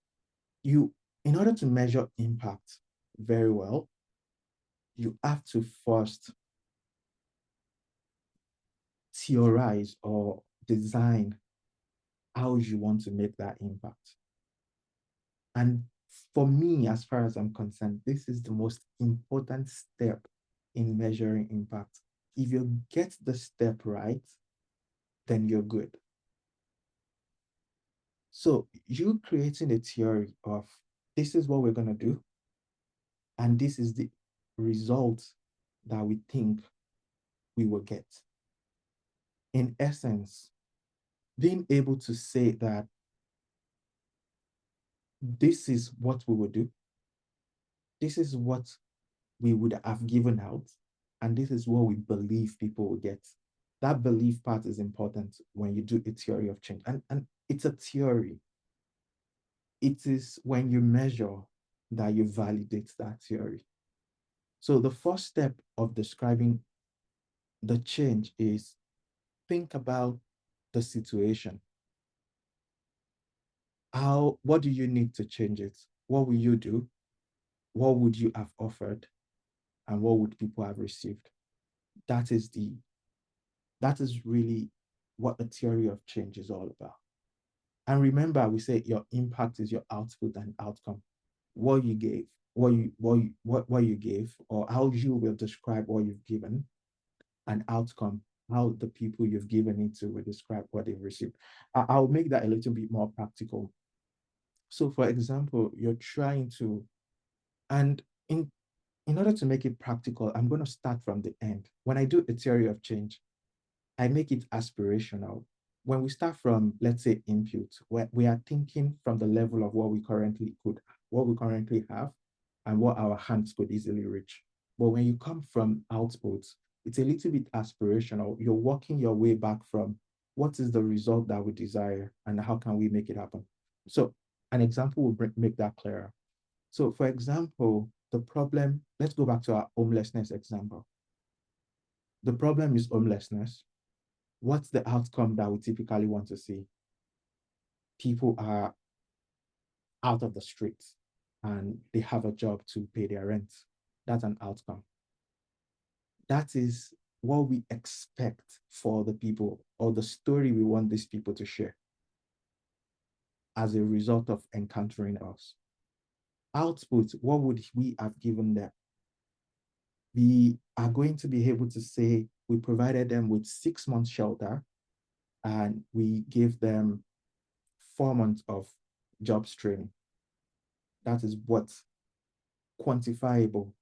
in order to measure impact very well, you have to first theorize or design how you want to make that impact. And for me, as far as I'm concerned, this is the most important step in measuring impact. If you get the step right, then you're good. So you creating a theory of, this is what we're going to do, and this is the result that we think we will get. In essence, being able to say that this is what we will do, this is what we would have given out, and this is what we believe people will get. That belief part is important when you do a theory of change. And it's a theory. It is when you measure that you validate that theory. So the first step of describing the change is think about the situation. What do you need to change it? What will you do? What would you have offered? And what would people have received? That is really what the theory of change is all about. And remember, we say your impact is your output and outcome. What you gave, what you gave, or how you will describe what you've given, and outcome, how the people you've given it to will describe what they've received. I'll make that a little bit more practical. So for example, you're trying to, and in order to make it practical, I'm going to start from the end. When I do a theory of change, I make it aspirational. When we start from, let's say, input, where we are thinking from the level of what we currently have, and what our hands could easily reach. But when you come from outputs, it's a little bit aspirational. You're working your way back from what is the result that we desire and how can we make it happen. So an example will make that clearer. So for example, the problem, let's go back to our homelessness example. The problem is homelessness. What's the outcome that we typically want to see? People are out of the streets and they have a job to pay their rent. That's an outcome. That is what we expect for the people, or the story we want these people to share. as a result of encountering us. Output, what would we have given them? We are going to be able to say we provided them with 6 months shelter and we gave them 4 months of jobs training. That is what quantifiable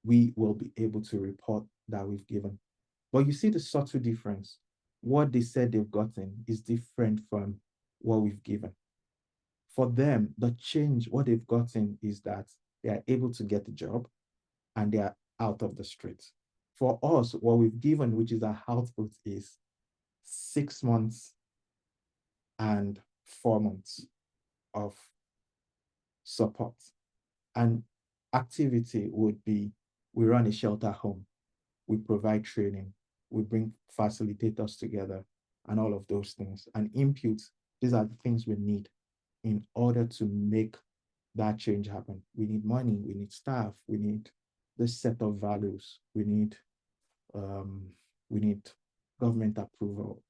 we will be able to report that we've given. But you see the subtle difference. What they said they've gotten is different from what we've given. For them, the change, what they've gotten is that they are able to get a job and they are out of the streets. For us, what we've given, which is our output, is 6 months and 4 months of support. And activity would be, we run a shelter home, we provide training, we bring facilitators together, and all of those things. And inputs, these are the things we need in order to make that change happen. We need money, we need staff, we need this set of values, we need government approval,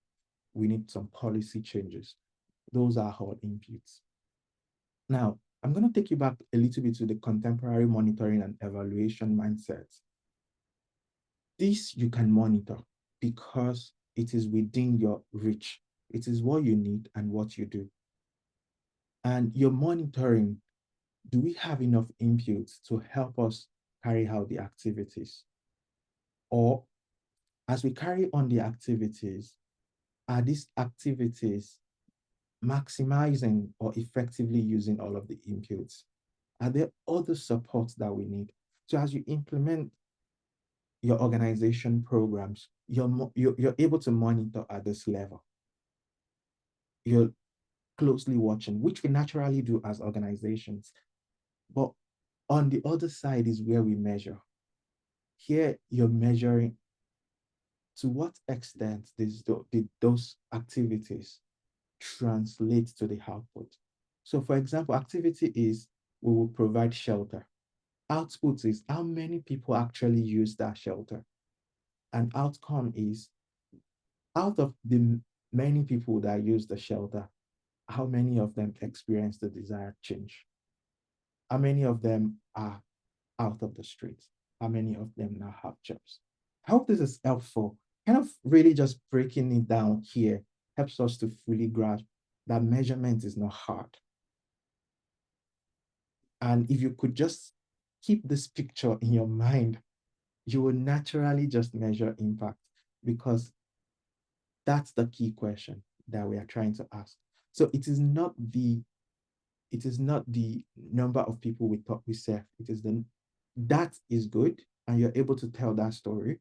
we need some policy changes. Those are our inputs. Now, I'm going to take you back a little bit to the contemporary monitoring and evaluation mindset. This you can monitor because it is within your reach. It is what you need and what you do. And you're monitoring, do we have enough inputs to help us carry out the activities? Or as we carry on the activities, are these activities maximizing or effectively using all of the inputs? Are there other supports that we need? So as you implement your organization programs, you're able to monitor at this level. You're closely watching, which we naturally do as organizations. But on the other side is where we measure. Here, you're measuring to what extent did those activities translate to the output. So for example, activity is we will provide shelter. Output is how many people actually use that shelter. And outcome is out of the many people that use the shelter, how many of them experience the desired change? How many of them are out of the streets? How many of them now have jobs? I hope this is helpful. Kind of really just breaking it down here helps us to fully grasp that measurement is not hard. And if you could just keep this picture in your mind, you will naturally just measure impact because that's the key question that we are trying to ask. So it is not the number of people we serve. It is that is good, and you're able to tell that story,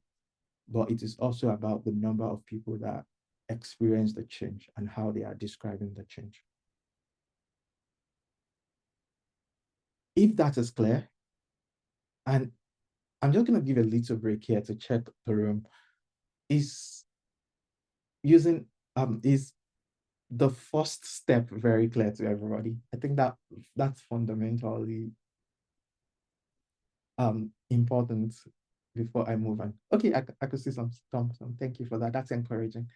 but it is also about the number of people that experience the change and how they are describing the change. If that is clear, and I'm just going to give a little break here to check the room, is the first step very clear to everybody? I think that's fundamentally important before I move on. Okay, I could see some thumbs. Thank you for that. That's encouraging.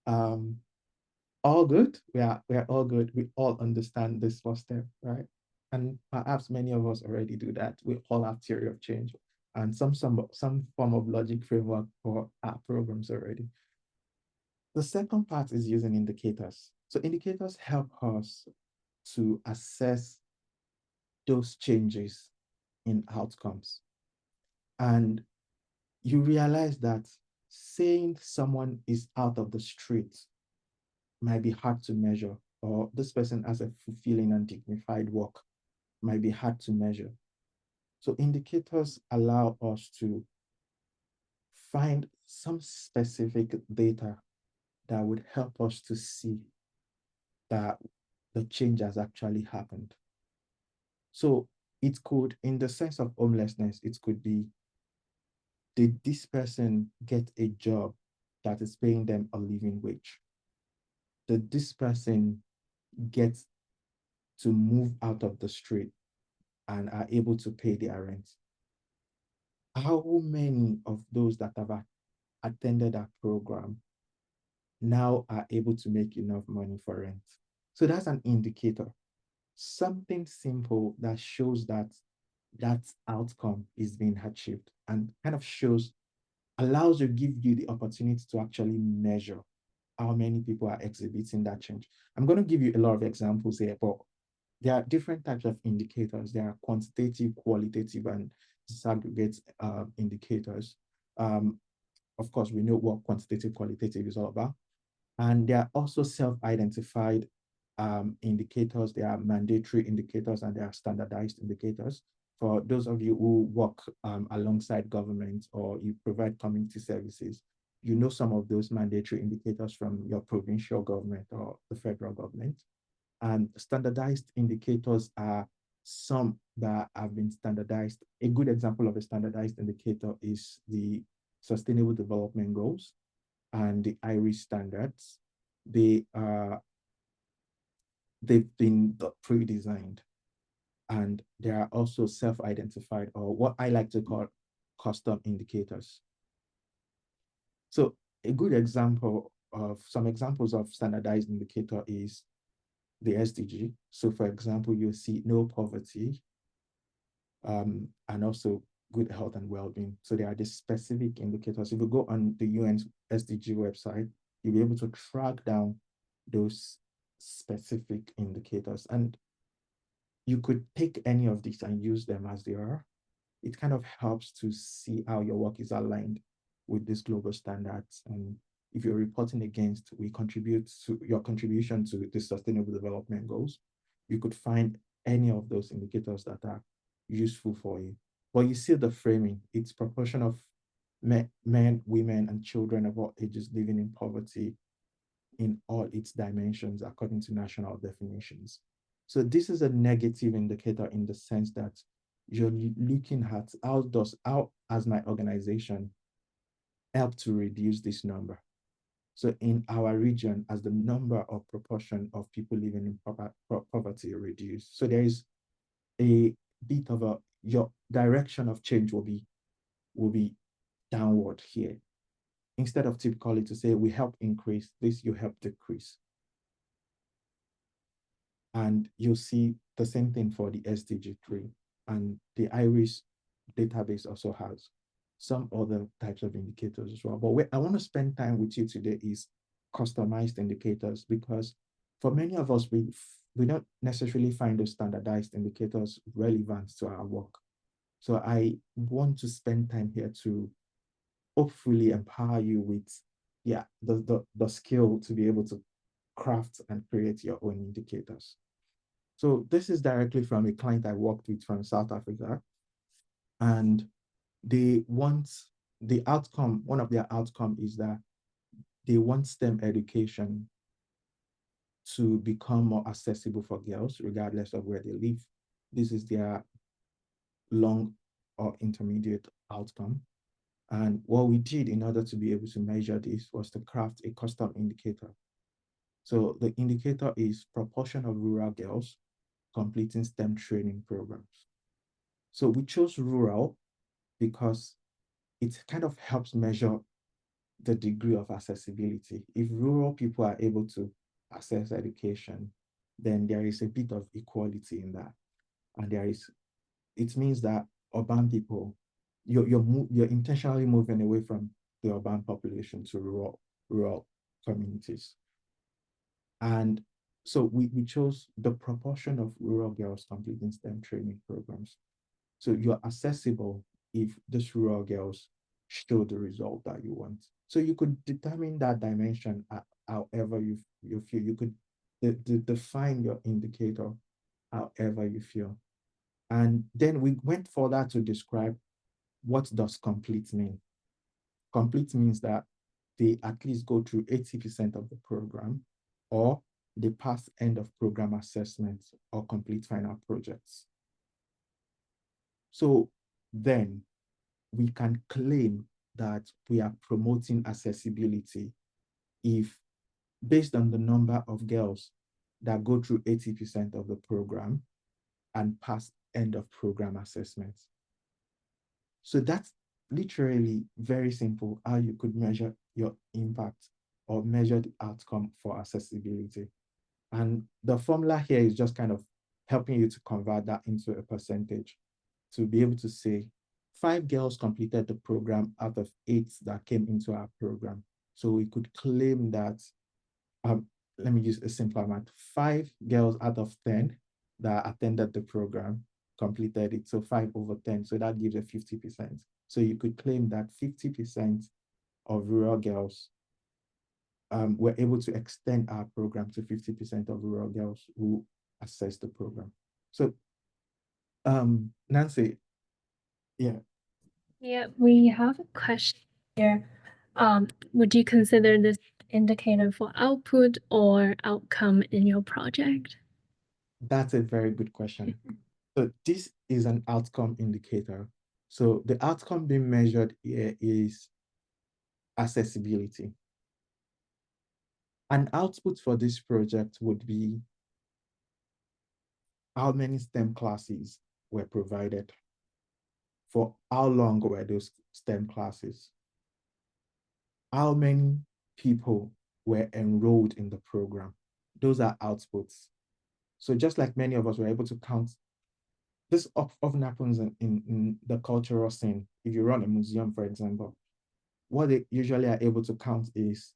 All good. We are all good. We all understand this first step, right? And perhaps many of us already do that. We all have theory of change and some form of logic framework for our programs already. The second part is using indicators. So indicators help us to assess those changes in outcomes. And you realize that saying someone is out of the street might be hard to measure, or this person has a fulfilling and dignified work might be hard to measure. So indicators allow us to find some specific data that would help us to see that the change has actually happened. So it could, in the sense of homelessness, it could be, did this person get a job that is paying them a living wage? Did this person get to move out of the street and are able to pay their rent? How many of those that have attended our program now are able to make enough money for rent? So that's an indicator. something simple that shows that that outcome is being achieved and kind of allows you, give you the opportunity to actually measure how many people are exhibiting that change. I'm going to give you a lot of examples here, but there are different types of indicators. There are quantitative, qualitative, and disaggregate indicators. Of course, we know what quantitative, qualitative is all about. And there are also self-identified indicators. There are mandatory indicators and there are standardized indicators. For those of you who work alongside government or you provide community services, you know some of those mandatory indicators from your provincial government or the federal government. And standardized indicators are some that have been standardized. A good example of a standardized indicator is the Sustainable Development Goals and the IRIS standards. They've been pre-designed, and there are also self-identified, or what I like to call custom indicators. So a good example of some examples of standardized indicator is the SDG. So for example, you'll see no poverty, and also good health and well-being. So there are these specific indicators. If you go on the UN's SDG website, you'll be able to track down those specific indicators. And you could take any of these and use them as they are. It kind of helps to see how your work is aligned with these global standards. And if you're reporting against, we contribute to your contribution to the Sustainable Development Goals, you could find any of those indicators that are useful for you. But you see the framing, it's proportion of men, women, and children of all ages living in poverty in all its dimensions according to national definitions. So this is a negative indicator in the sense that you're looking at how has my organization helped to reduce this number. So in our region, as the number or proportion of people living in poverty reduced. So there is a bit of your direction of change will be downward here. Instead of typically to say we help increase this, you help decrease. And you'll see the same thing for the SDG 3, and the IRIS database also has some other types of indicators as well. But where I want to spend time with you today is customized indicators, because for many of us, we don't necessarily find those standardized indicators relevant to our work. So I want to spend time here to hopefully empower you with the skill to be able to craft and create your own indicators. So this is directly from a client I worked with from South Africa, and they want the outcome, one of their outcomes is that they want STEM education to become more accessible for girls, regardless of where they live. This is their long or intermediate outcome. And what we did in order to be able to measure this was to craft a custom indicator. So the indicator is proportion of rural girls completing STEM training programs. So we chose rural because it kind of helps measure the degree of accessibility. If rural people are able to access education, then there is a bit of equality in that. And it means that urban people, you're intentionally moving away from the urban population to rural communities. And so we chose the proportion of rural girls completing STEM training programs. So you're accessible if these rural girls show the result that you want. So you could determine that dimension however you feel. You could define your indicator however you feel. And then we went further to describe what does complete mean. Complete means that they at least go through 80% of the program, or they pass end of program assessments or complete final projects. So then we can claim that we are promoting accessibility if, based on the number of girls that go through 80% of the program and pass end of program assessments. So that's literally very simple how you could measure your impact or measure the outcome for accessibility. And the formula here is just kind of helping you to convert that into a percentage to be able to say 5 girls completed the program out of 8 that came into our program. So we could claim that, let me use a simpler math, 5 girls out of 10 that attended the program completed it. So 5 over 10, so that gives a 50%. So you could claim that 50% of rural girls were able to extend our program to 50% of rural girls who access the program. So Nancy, yeah. Yeah, we have a question here. Would you consider this indicator for output or outcome in your project? That's a very good question. So this is an outcome indicator. So the outcome being measured here is accessibility. An output for this project would be how many STEM classes were provided, for how long were those STEM classes, how many people were enrolled in the program. Those are outputs. So just like many of us were able to count, this often happens in the cultural scene. If you run a museum, for example, what they usually are able to count is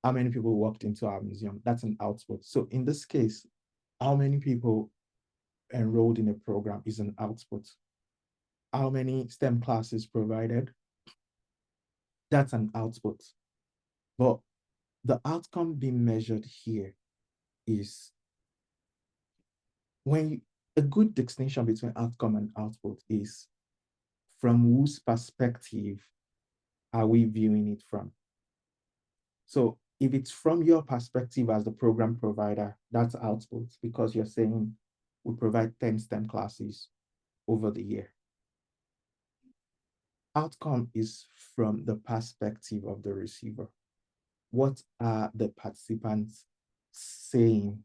how many people walked into our museum. That's an output. So in this case, how many people enrolled in a program is an output. How many STEM classes provided, that's an output. But the outcome being measured here is a good distinction between outcome and output is from whose perspective are we viewing it from? So if it's from your perspective as the program provider, that's output, because you're saying we provide 10 STEM classes over the year. Outcome is from the perspective of the receiver. What are the participants saying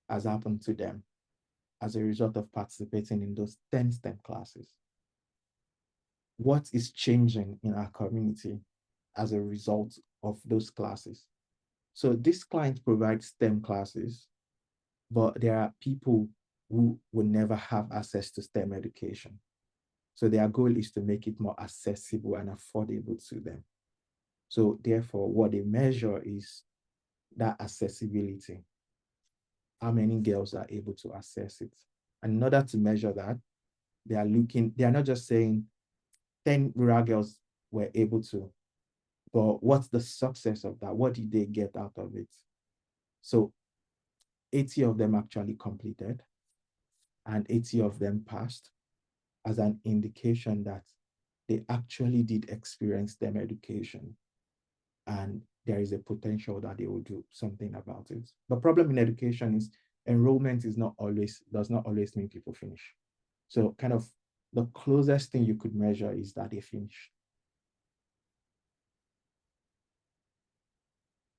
has happened to them as a result of participating in those 10 STEM classes? What is changing in our community as a result of those classes? So this client provides STEM classes, but there are people who will never have access to STEM education. So their goal is to make it more accessible and affordable to them. So therefore, what they measure is that accessibility. How many girls are able to access it? And in order to measure that, they are not just saying 10 rural girls were able to, but what's the success of that? What did they get out of it? So 80 of them actually completed and 80 of them passed, as an indication that they actually did experience STEM education and there is a potential that they will do something about it. The problem in education is enrollment does not always mean people finish. So kind of the closest thing you could measure is that they finish.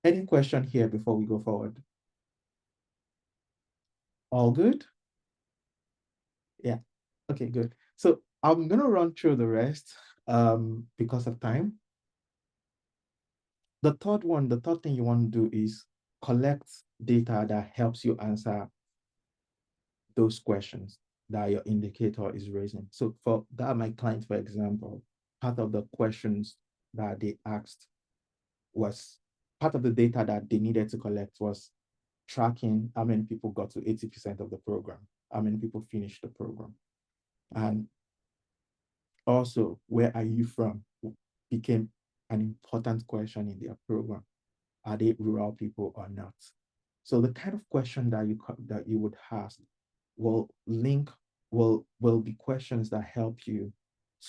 Any question here before we go forward? All good? Yeah, okay, good. So I'm gonna run through the rest because of time. The third thing you want to do is collect data that helps you answer those questions that your indicator is raising. So for that, my client, for example, part of the questions that they asked was, part of the data that they needed to collect was tracking how many people got to 80% of the program, how many people finished the program. And also, where are you from became an important question in their program. Are they rural people or not? So the kind of question that you would ask will be questions that help you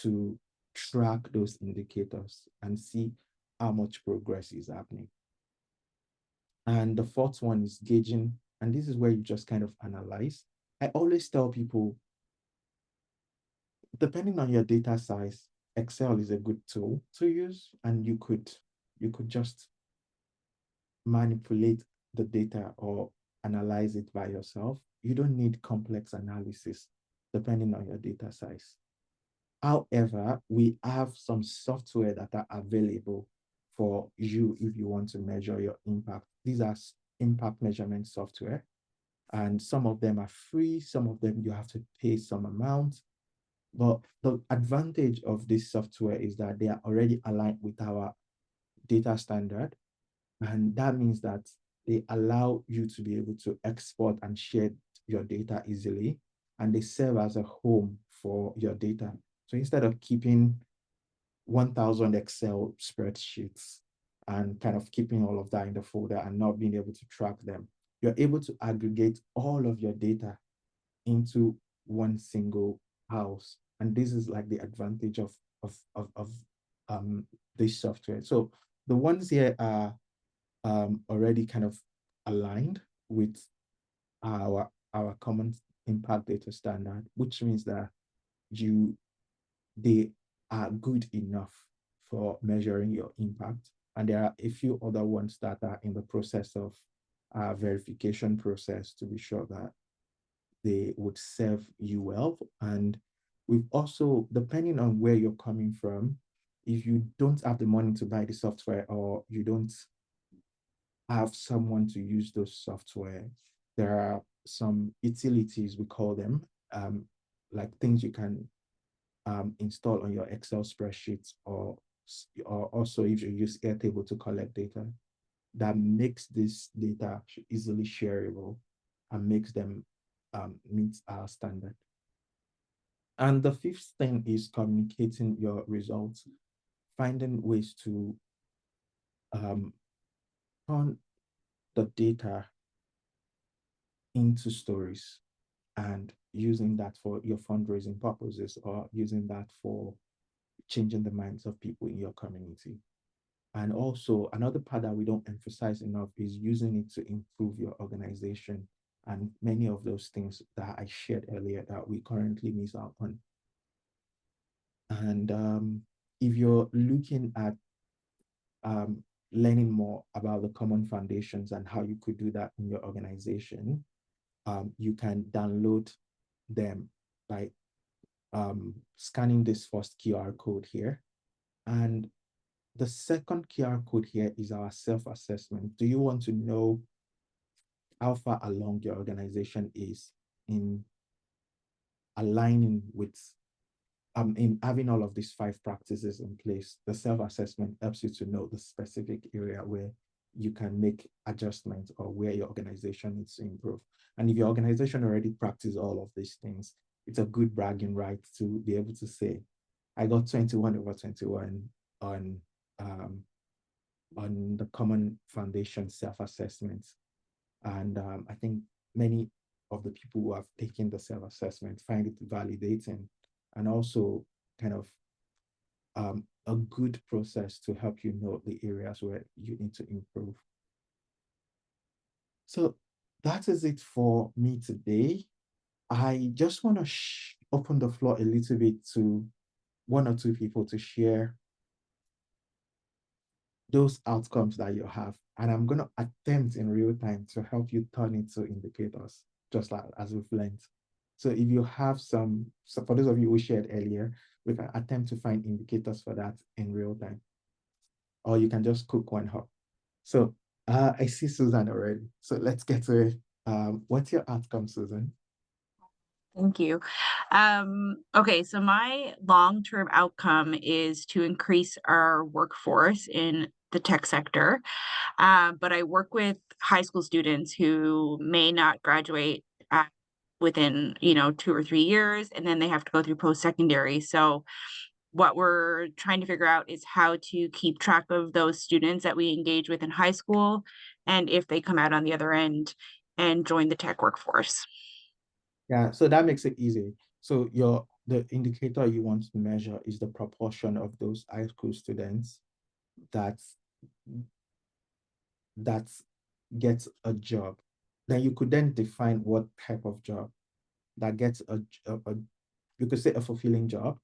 to track those indicators and see how much progress is happening. And the fourth one is gauging, and this is where you just kind of analyze. I always tell people, depending on your data size, Excel is a good tool to use, and you could just manipulate the data or analyze it by yourself. You don't need complex analysis depending on your data size. However, we have some software that are available for you if you want to measure your impact. These are impact measurement software. And some of them are free, some of them you have to pay some amount. But the advantage of this software is that they are already aligned with our data standard. And that means that they allow you to be able to export and share your data easily. And they serve as a home for your data. So instead of keeping 1,000 Excel spreadsheets and kind of keeping all of that in the folder and not being able to track them, you're able to aggregate all of your data into one single house. And this is like the advantage of this software. So the ones here are already kind of aligned with our common impact data standard, which means that they are good enough for measuring your impact. And there are a few other ones that are in the process of verification process to be sure that they would serve you well. And we've also, depending on where you're coming from, if you don't have the money to buy the software or you don't have someone to use those software, there are some utilities, we call them, like things you can install on your Excel spreadsheets, or also if you use Airtable to collect data, that makes this data easily shareable and makes them meet our standard. And the fifth thing is communicating your results, finding ways to turn the data into stories and using that for your fundraising purposes or using that for changing the minds of people in your community. And also another part that we don't emphasize enough is using it to improve your organization and many of those things that I shared earlier that we currently miss out on. And if you're looking at learning more about the common foundations and how you could do that in your organization, you can download them by scanning this first QR code here. And the second QR code here is our self-assessment. Do you want to know how far along your organization is in aligning with, in having all of these 5 practices in place? The self-assessment helps you to know the specific area where you can make adjustments or where your organization needs to improve. And if your organization already practices all of these things, it's a good bragging right to be able to say, I got 21/21 on the common foundation self-assessment. And I think many of the people who have taken the self-assessment find it validating and also kind of a good process to help you know the areas where you need to improve. So that is it for me today. I just want to open the floor a little bit to 1 or 2 people to share those outcomes that you have. And I'm going to attempt in real time to help you turn into indicators, just like as we've learned. So if you have some, so for those of you who shared earlier, we can attempt to find indicators for that in real time. Or you can just cook one up. So I see Susan already. So let's get to it. What's your outcome, Susan? Thank you. Okay, so my long-term outcome is to increase our workforce in the tech sector. But I work with high school students who may not graduate within, 2 or 3 years, and then they have to go through post-secondary. So what we're trying to figure out is how to keep track of those students that we engage with in high school, and if they come out on the other end and join the tech workforce. Yeah, so that makes it easy. So the indicator you want to measure is the proportion of those high school students that gets a job. Then you could then define what type of job that gets you could say a fulfilling job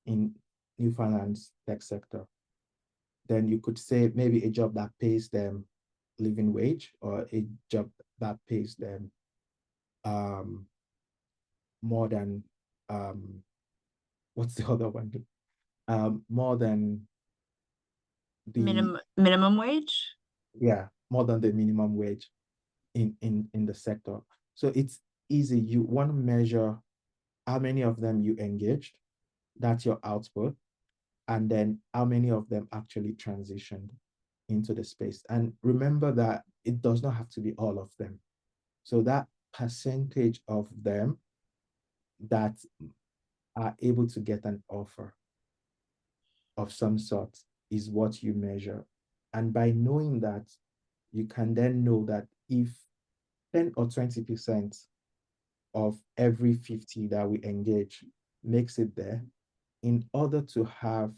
in Newfoundland's tech sector. Then you could say maybe a job that pays them living wage, or a job that pays them more than what's the other one? More than the minimum wage. Yeah, more than the minimum wage in the sector. So it's easy. You want to measure how many of them you engaged, that's your output, and then how many of them actually transitioned into the space. And remember that it does not have to be all of them. So that percentage of them that are able to get an offer of some sort is what you measure. And by knowing that, you can then know that if 10 or 20% of every 50 that we engage makes it there, in order to have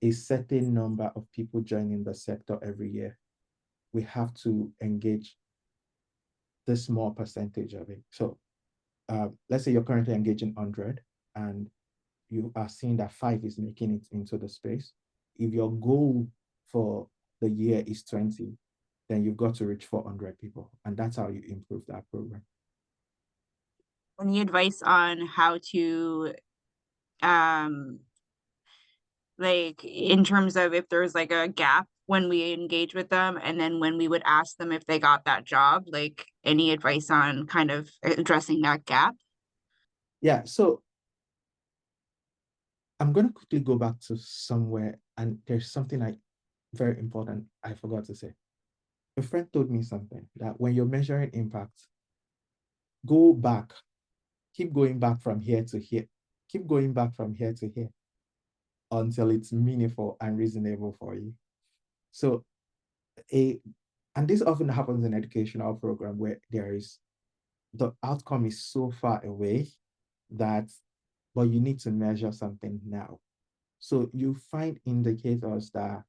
a certain number of people joining the sector every year, we have to engage the small percentage of it. So let's say you're currently engaging 100 and you are seeing that 5 is making it into the space. If your goal for the year is 20, then you've got to reach 400 people. And that's how you improve that program. Any advice on how to like in terms of if there's like a gap when we engage with them and then when we would ask them if they got that job, like any advice on kind of addressing that gap? Yeah, so I'm going to quickly go back to somewhere, and there's something very important I forgot to say. A friend told me something that when you're measuring impact, go back, keep going back from here to here, keep going back from here to here until it's meaningful and reasonable for you. So and this often happens in educational program where the outcome is so far away but you need to measure something now. So you find indicators that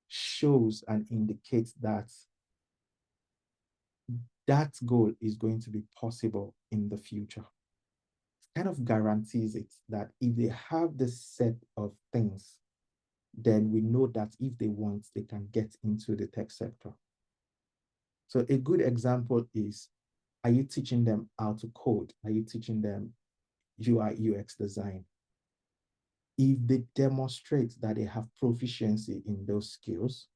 shows and indicates that that goal is going to be possible in the future. It kind of guarantees it that if they have this set of things, then we know that if they want, they can get into the tech sector. So a good example is, are you teaching them how to code? Are you teaching them UI, UX design? If they demonstrate that they have proficiency in those skills,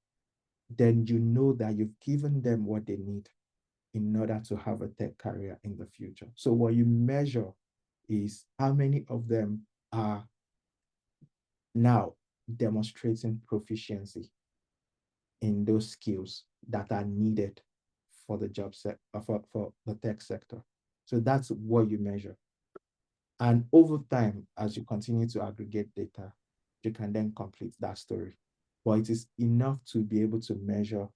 then you know that you've given them what they need in order to have a tech career in the future. So what you measure is how many of them are now demonstrating proficiency in those skills that are needed for the job set, for the tech sector. So that's what you measure. And over time, as you continue to aggregate data, you can then complete that story. But it is enough to be able to measure.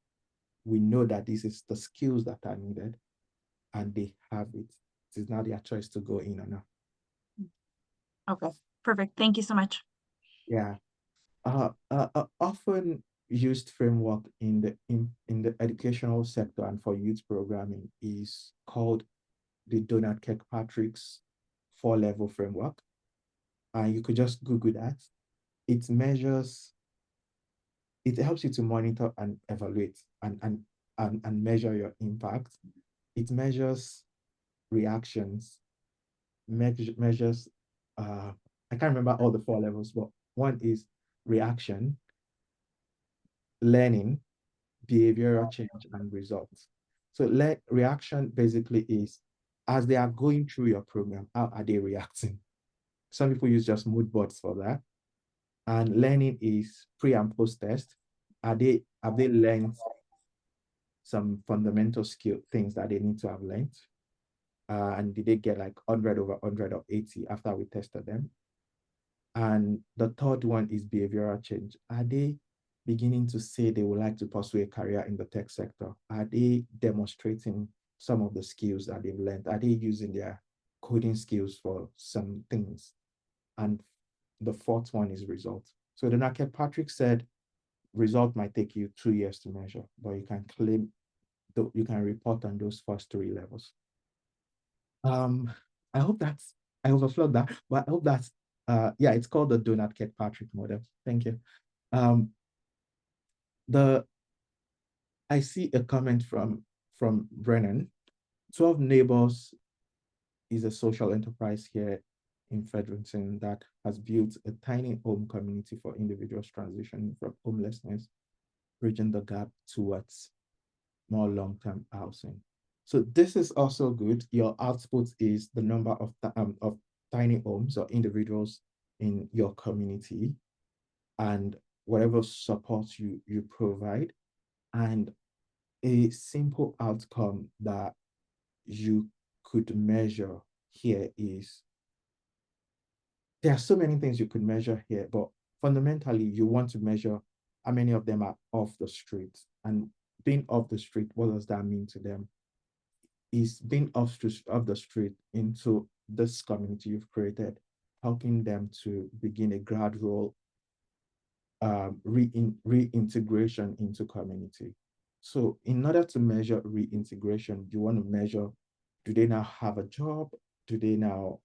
We know that this is the skills that are needed and they have it. It is now their choice to go in or not. Okay, perfect. Thank you so much. Yeah. Often used framework in the educational sector and for youth programming is called the Donald Kirkpatrick's 4-level framework. And you could just Google that. It measures, it helps you to monitor and evaluate and measure your impact. It measures reactions, measures, I can't remember all the 4 levels, but one is reaction, learning, behavioral change, and results. So reaction basically is, as they are going through your program, how are they reacting? Some people use just mood boards for that. And learning is pre and post test. Have they learned some fundamental skill things that they need to have learned? And did they get like 100 over 100 or 80 after we tested them? And the third one is behavioral change. Are they beginning to say they would like to pursue a career in the tech sector? Are they demonstrating some of the skills that they've learned? Are they using their coding skills for some things? And the fourth one is results. So Donald Kirkpatrick said, result might take you 2 years to measure, but you can claim, you can report on those first 3 levels. I hope I overflowed that, but I hope that's, yeah, it's called the Donald Kirkpatrick model. Thank you. I see a comment from Brennan. 12 Neighbors is a social enterprise here in Fredericton that has built a tiny home community for individuals transitioning from homelessness, bridging the gap towards more long-term housing. So this is also good. Your output is the number of tiny homes or individuals in your community and whatever support you provide. And a simple outcome that you could measure here is, there are so many things you could measure here, but fundamentally you want to measure how many of them are off the street. And being off the street, what does that mean to them? Is being off the street into this community you've created, helping them to begin a gradual reintegration into community. So in order to measure reintegration, you want to measure, do they now have a job? Do they now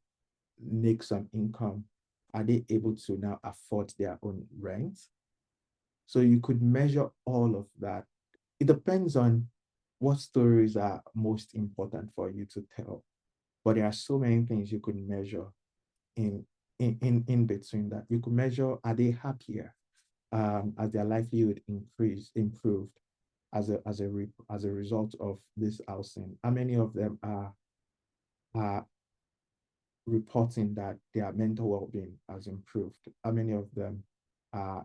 make some income? Are they able to now afford their own rent? So you could measure all of that. It depends on what stories are most important for you to tell. But there are so many things you could measure in between that. You could measure, are they happier? As their livelihood improved as a result of this housing? How many of them are reporting that their mental well-being has improved? How many of them are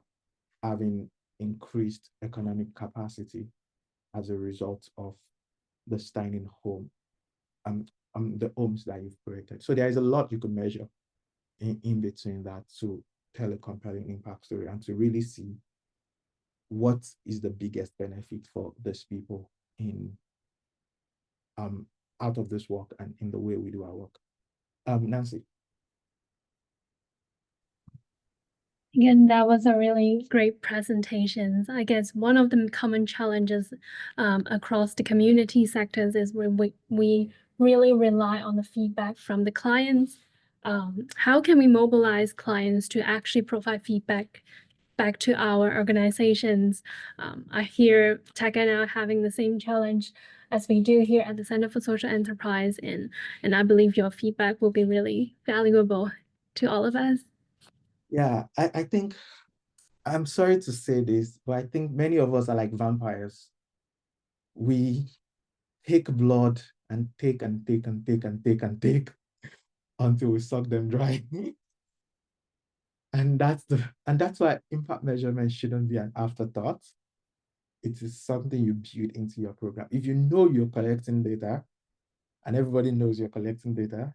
having increased economic capacity as a result of the tiny home, the homes that you've created? So there is a lot you could measure in between that to tell a compelling impact story and to really see what is the biggest benefit for these people in out of this work and in the way we do our work. Nancy. Again, that was a really great presentation. I guess one of the common challenges across the community sectors is when we really rely on the feedback from the clients. How can we mobilize clients to actually provide feedback back to our organizations? I hear Tech and I are having the same challenge as we do here at the Center for Social Enterprise, and I believe your feedback will be really valuable to all of us. Yeah, I think, I'm sorry to say this, but I think many of us are like vampires. We take blood and take and take and take and take and take until we suck them dry. And that's why impact measurement shouldn't be an afterthought. It is something you build into your program. If you know you're collecting data, and everybody knows you're collecting data,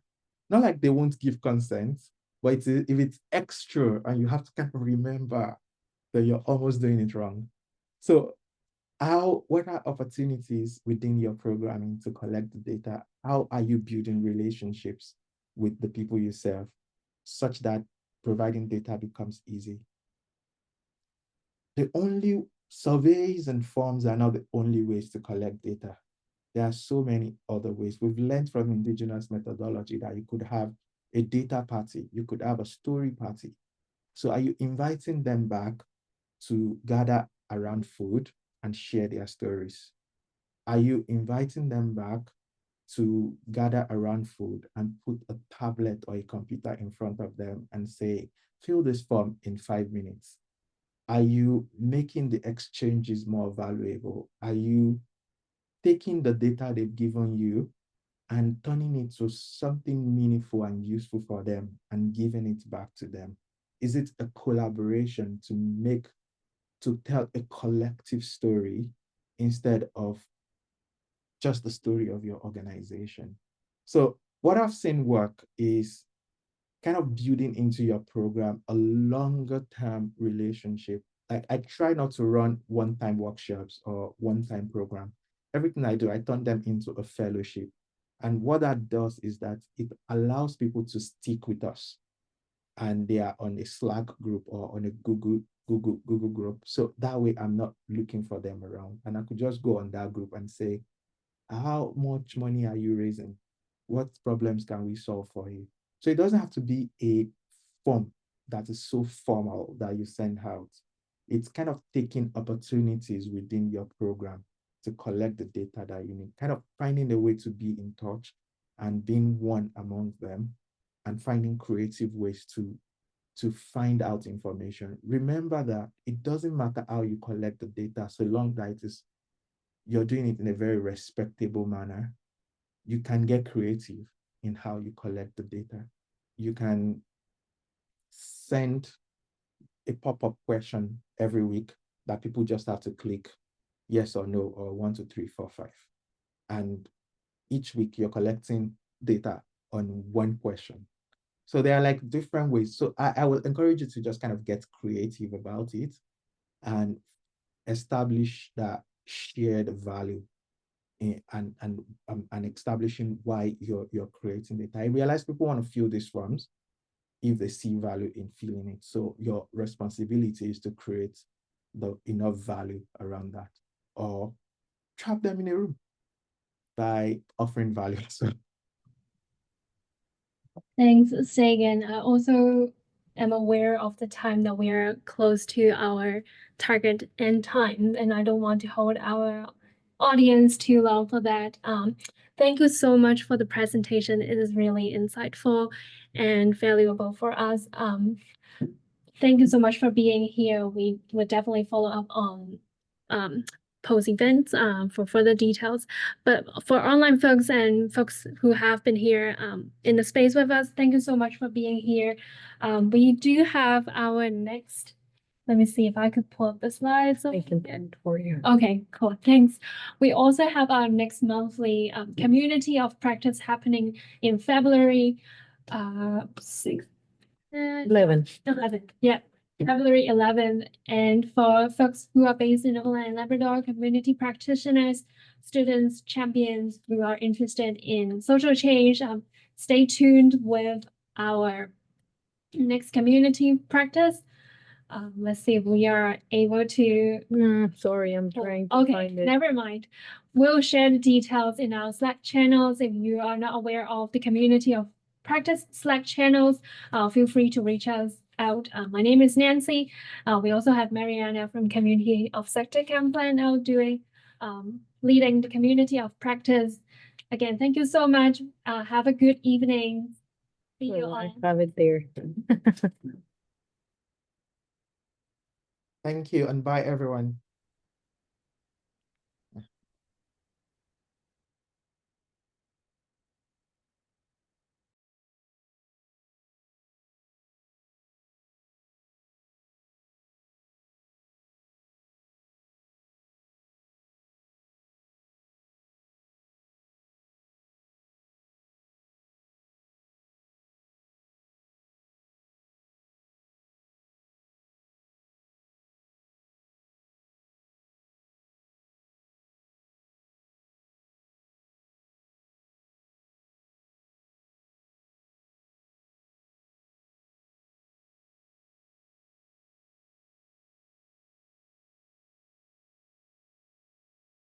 not like they won't give consent, but if it's extra and you have to kind of remember that you're almost doing it wrong. So what are opportunities within your programming to collect the data? How are you building relationships with the people you serve such that providing data becomes easy? The only surveys and forms are not the only ways to collect data. There are so many other ways. We've learned from indigenous methodology that you could have a data party, you could have a story party. So are you inviting them back to gather around food and share their stories? Are you inviting them back to gather around food and put a tablet or a computer in front of them and say, fill this form in 5 minutes? Are you making the exchanges more valuable? Are you taking the data they've given you and turning it to something meaningful and useful for them and giving it back to them? Is it a collaboration to tell a collective story instead of just the story of your organization? So what I've seen work is kind of building into your program a longer term relationship. I try not to run one-time workshops or one-time program. Everything I do, I turn them into a fellowship. And what that does is that it allows people to stick with us. And they are on a Slack group or on a Google group. So that way I'm not looking for them around. And I could just go on that group and say, how much money are you raising? What problems can we solve for you? So it doesn't have to be a form that is so formal that you send out. It's kind of taking opportunities within your program to collect the data that you need, kind of finding a way to be in touch and being one among them and finding creative ways to find out information. Remember that it doesn't matter how you collect the data, so long that you're doing it in a very respectable manner you can get creative in how you collect the data. You can send a pop-up question every week that people just have to click yes or no, or 1, 2, 3, 4, 5. And each week you're collecting data on one question. So there are like different ways. So I will encourage you to just kind of get creative about it and establish that shared value and establishing why you're creating data. I realize people want to fill these forms if they see value in filling it. So your responsibility is to create enough value around that, or trap them in a room by offering value. So Thanks, Segun. I also am aware of the time that we are close to our target end time, and I don't want to hold our audience too long for that. Thank you so much for the presentation. It is really insightful and valuable for us. Thank you so much for being here. We will definitely follow up on post events for further details. But for online folks and folks who have been here in the space with us, thank you so much for being here. We do have our next, let me see if I could pull up the slides. I can end for you. Okay, cool, thanks. We also have our next monthly community of practice happening in February 11. 11th, yeah. February 11th, and for folks who are based in Overland and Labrador, community practitioners, students, champions who are interested in social change, stay tuned with our next community practice. Let's see if we are able to. Sorry, I'm trying to Okay, find it. never mind. We'll share the details in our Slack channels. If you are not aware of the community of practice Slack channels, feel free to reach us out. My name is Nancy. We also have Mariana from Community of Sector Campaign out doing leading the community of practice. Again, thank you so much. Have a good evening. See you Well, I all. have it there. thank you, and bye everyone.